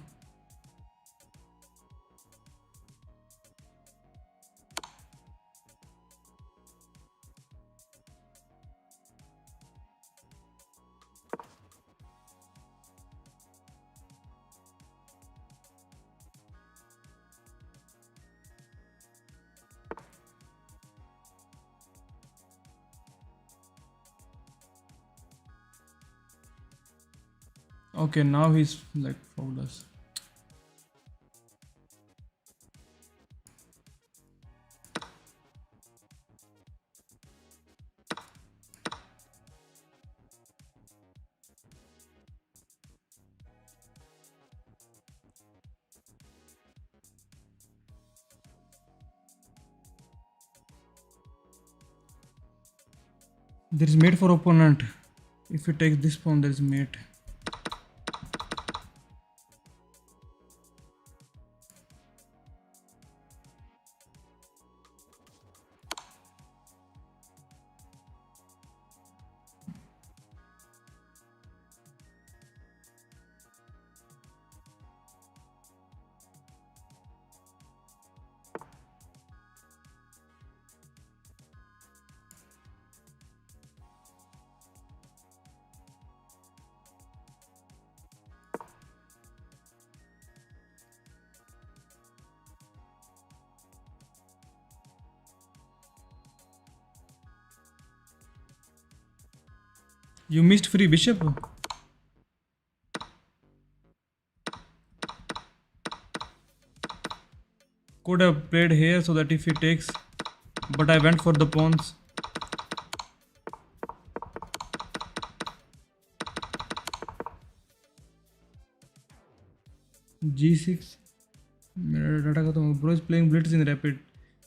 Okay, now he's like fouled us. There is mate for opponent. If he takes this pawn, there is mate. You missed free bishop. Could have played here so that if he takes, but I went for the pawns. G6. Bro is playing blitz in rapid.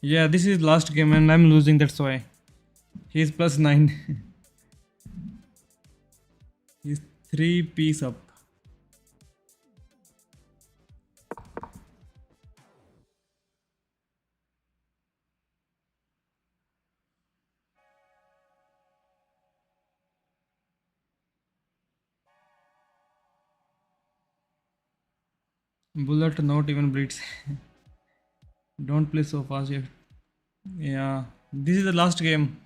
Yeah, this is last game and I'm losing, that's why. He's +9. He's 3 piece up. Bullet not even blitz. Don't play so fast. Yeah, this is the last game.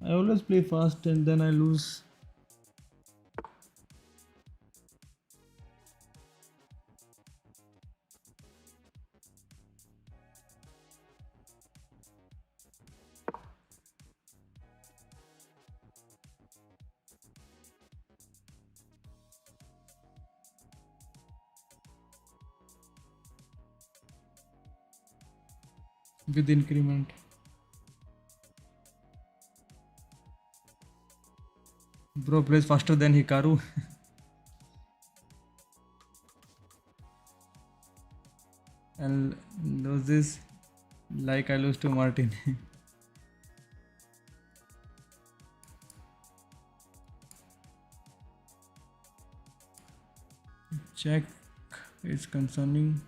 I always play fast and then I lose. With increment. Bro plays faster than Hikaru. and loses like I lose to Martin. Check is concerning.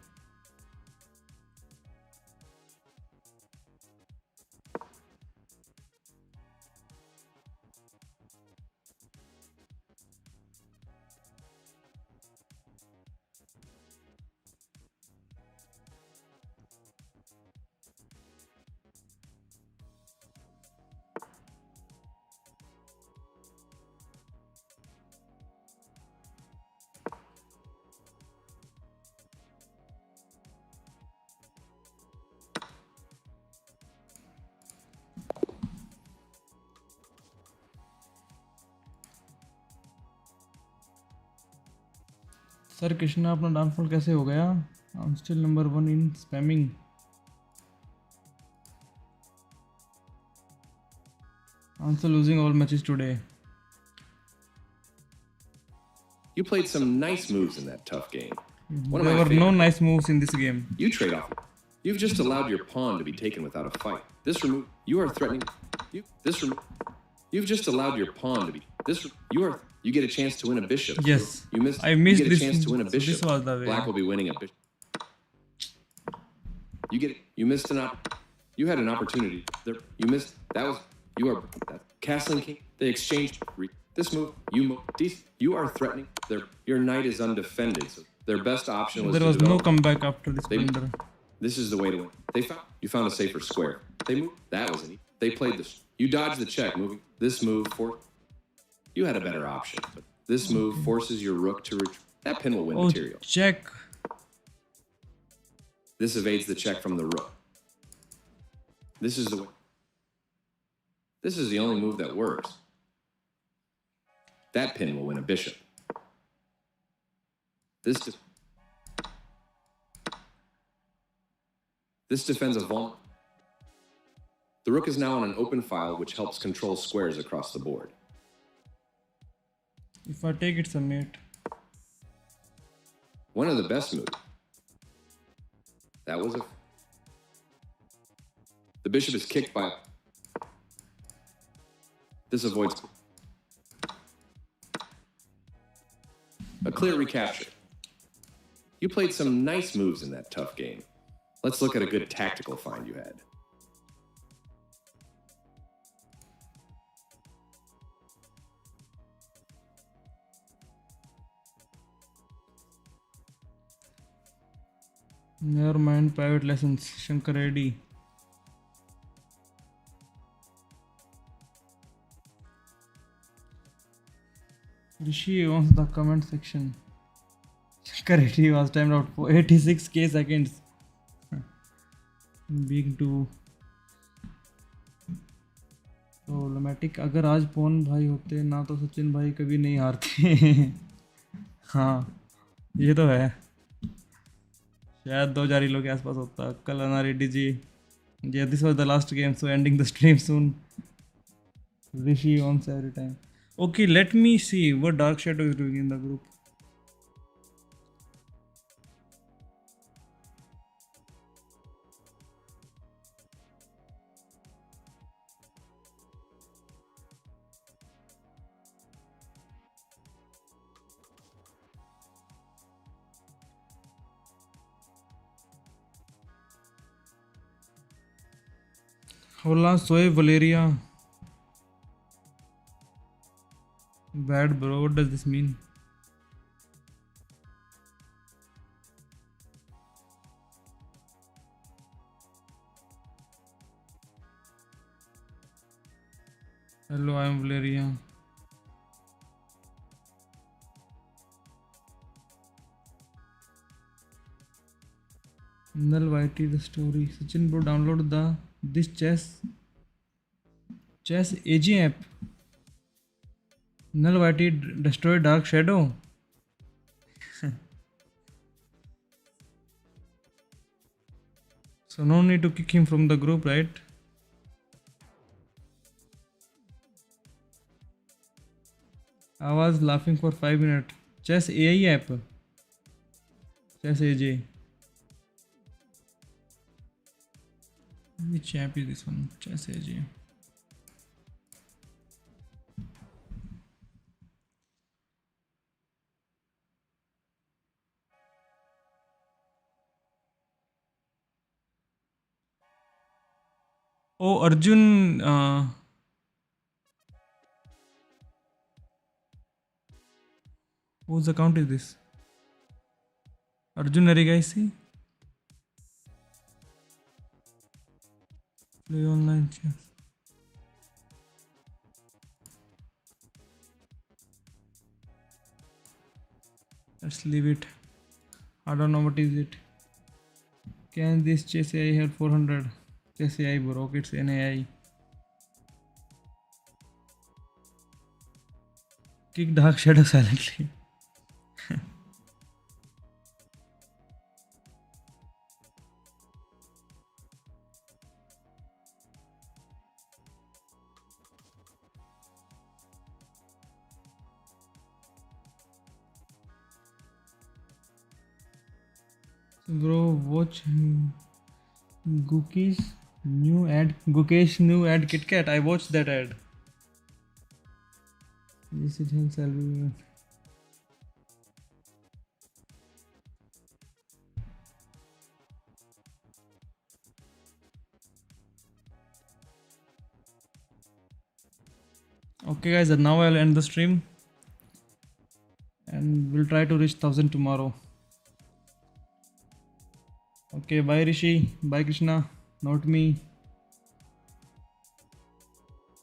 Sir Krishna अपना downfall कैसे हो गया? I am still number 1 in spamming. I'm also losing all matches today. You played some nice moves in that tough game. There were no nice moves in this game. You trade off. You've just allowed your pawn to be taken without a fight. This remove. You are threatening. You've just allowed your pawn to be. You get a chance to win a bishop. Yes. You missed. I missed you get this. a chance to win a So bishop. this was the way. Black will be winning a bishop. You missed you had an opportunity. You missed. That was. You are castling king. They exchanged this move. You are threatening. Your knight is undefended. So their best option was. There was no comeback after this blunder. This is the way to win. You found a safer square. They moved. That was it. They played this. You dodged the check, moving this move for. You had a better option. But this move forces your rook to retreat. That pin will win material. Check. This evades the check from the rook. This is the way. This is the only move that works. That pin will win a bishop. This defends a vulnerable. The rook is now on an open file, which helps control squares across the board. If I take, it's a mate. One of the best moves. That was a. The bishop is kicked by. This avoids. A clear recapture. You played some nice moves in that tough game. Let's look at a good tactical find you had. Never mind private lessons. Shankar Reddy. Rishi owns the comment section. Shankar Reddy was timed out for 86k seconds. Being too problematic. अगर आज पवन भाई होते ना तो सचिन भाई कभी नहीं हारते. हाँ ये तो है. शायद 2000 लोग के आसपास होता. कल अना Reddy ji. Yeah, this was the last game, so ending the stream soon. Rishi owns every time. Okay, let me see what Dark Shadow is doing in the group. Hola, soy Valeria. Bad bro, what does this mean? Hello, I am Valeria. Null YT the story. Sachin bro, download this chess AG app. Null YT destroy Dark Shadow. So no need to kick him from the group, right? I was laughing for 5 minutes. Chess AI app. Chess AJ. Which app is this one? Chess AG. Oh, Arjun. Whose account is this? Arjun Arigaisi? Play online chess. Let's leave it. I don't know what is it. Can this chess AI have 400? Chess AI broke, it's an AI. Kick Dark Shadow silently. Bro, watch Gukesh new ad. Gukesh new ad KitKat. I watched that ad. Yes, it has salary. Okay, guys, and now I'll end the stream, and we'll try to reach 1000 tomorrow. Okay, bye Rishi, bye Krishna, not me.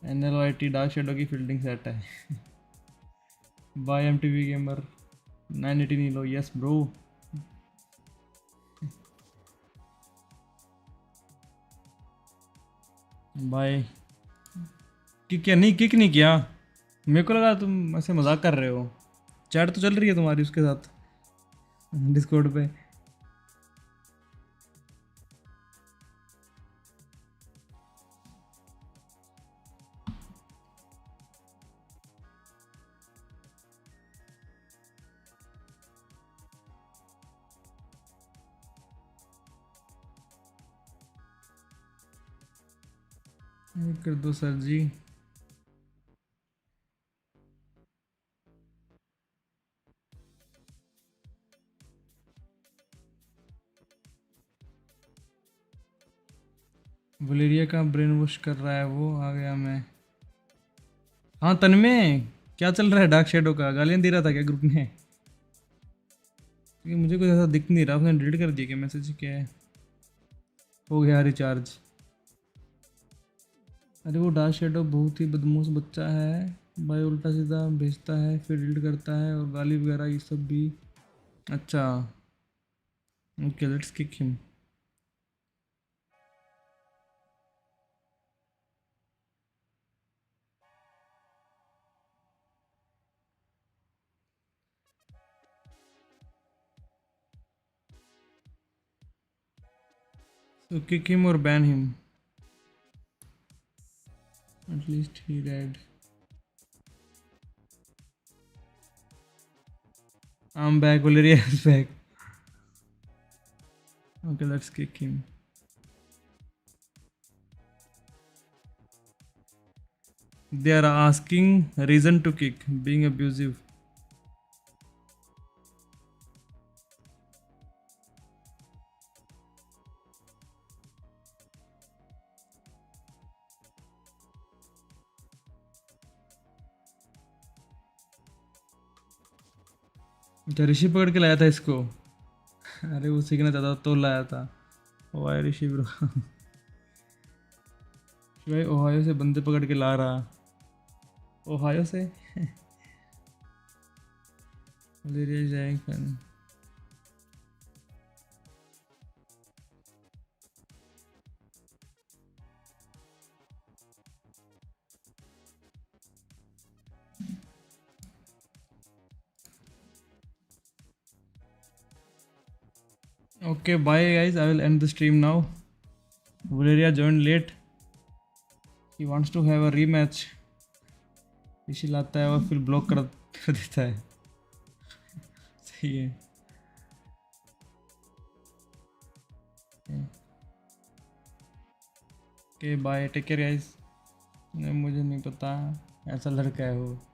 NLIT Dark Shadow की fielding set है. Bye MTV Gamer 918 ELO. Yes bro. Bye. Kick नहीं किया. मेरे को लगा तुम ऐसे मजाक कर रहे हो. चैट तो चल रही है तुम्हारी उसके साथ डिस्कॉर्ड पे. कर दो सर जी. वलेरिया का ब्रेन वॉश कर रहा है वो. आ गया मैं. हाँ तन्मय, क्या चल रहा है डार्क शेडो का? गालियाँ दे रहा था क्या ग्रुप में? क्योंकि मुझे कुछ ऐसा दिख नहीं रहा. उसने डिलीट कर दिया क्या मैसेज? क्या है? हो गया रिचार्ज. अरे वो डार्क शेडो बहुत ही बदमाश बच्चा है भाई. उल्टा सीधा भेजता है फिर डिलीट करता है और गाली वगैरह ये सब भी. अच्छा okay, let's kick him. So kick him or ban him. At least he read. I'm back. Valeria is back. Okay, let's kick him. They are asking reason to kick. Being abusive. अच्छा ऋषि पकड़ के लाया था इसको. अरे वो सीखना चाहता तो लाया था. ओहायो ऋषि ब्रो. भाई ओहायो से बंदे पकड़ के ला रहा. ओहायो से. वलेरिया जाएंगे. Okay, bye guys. I will end the stream now. Valeria joined late. He wants to have a rematch. ऋषि लाता है और फिर ब्लॉक कर देता है. सही है. के बाय, टेक केयर गाइस। मुझे नहीं पता, ऐसा लड़का है वो।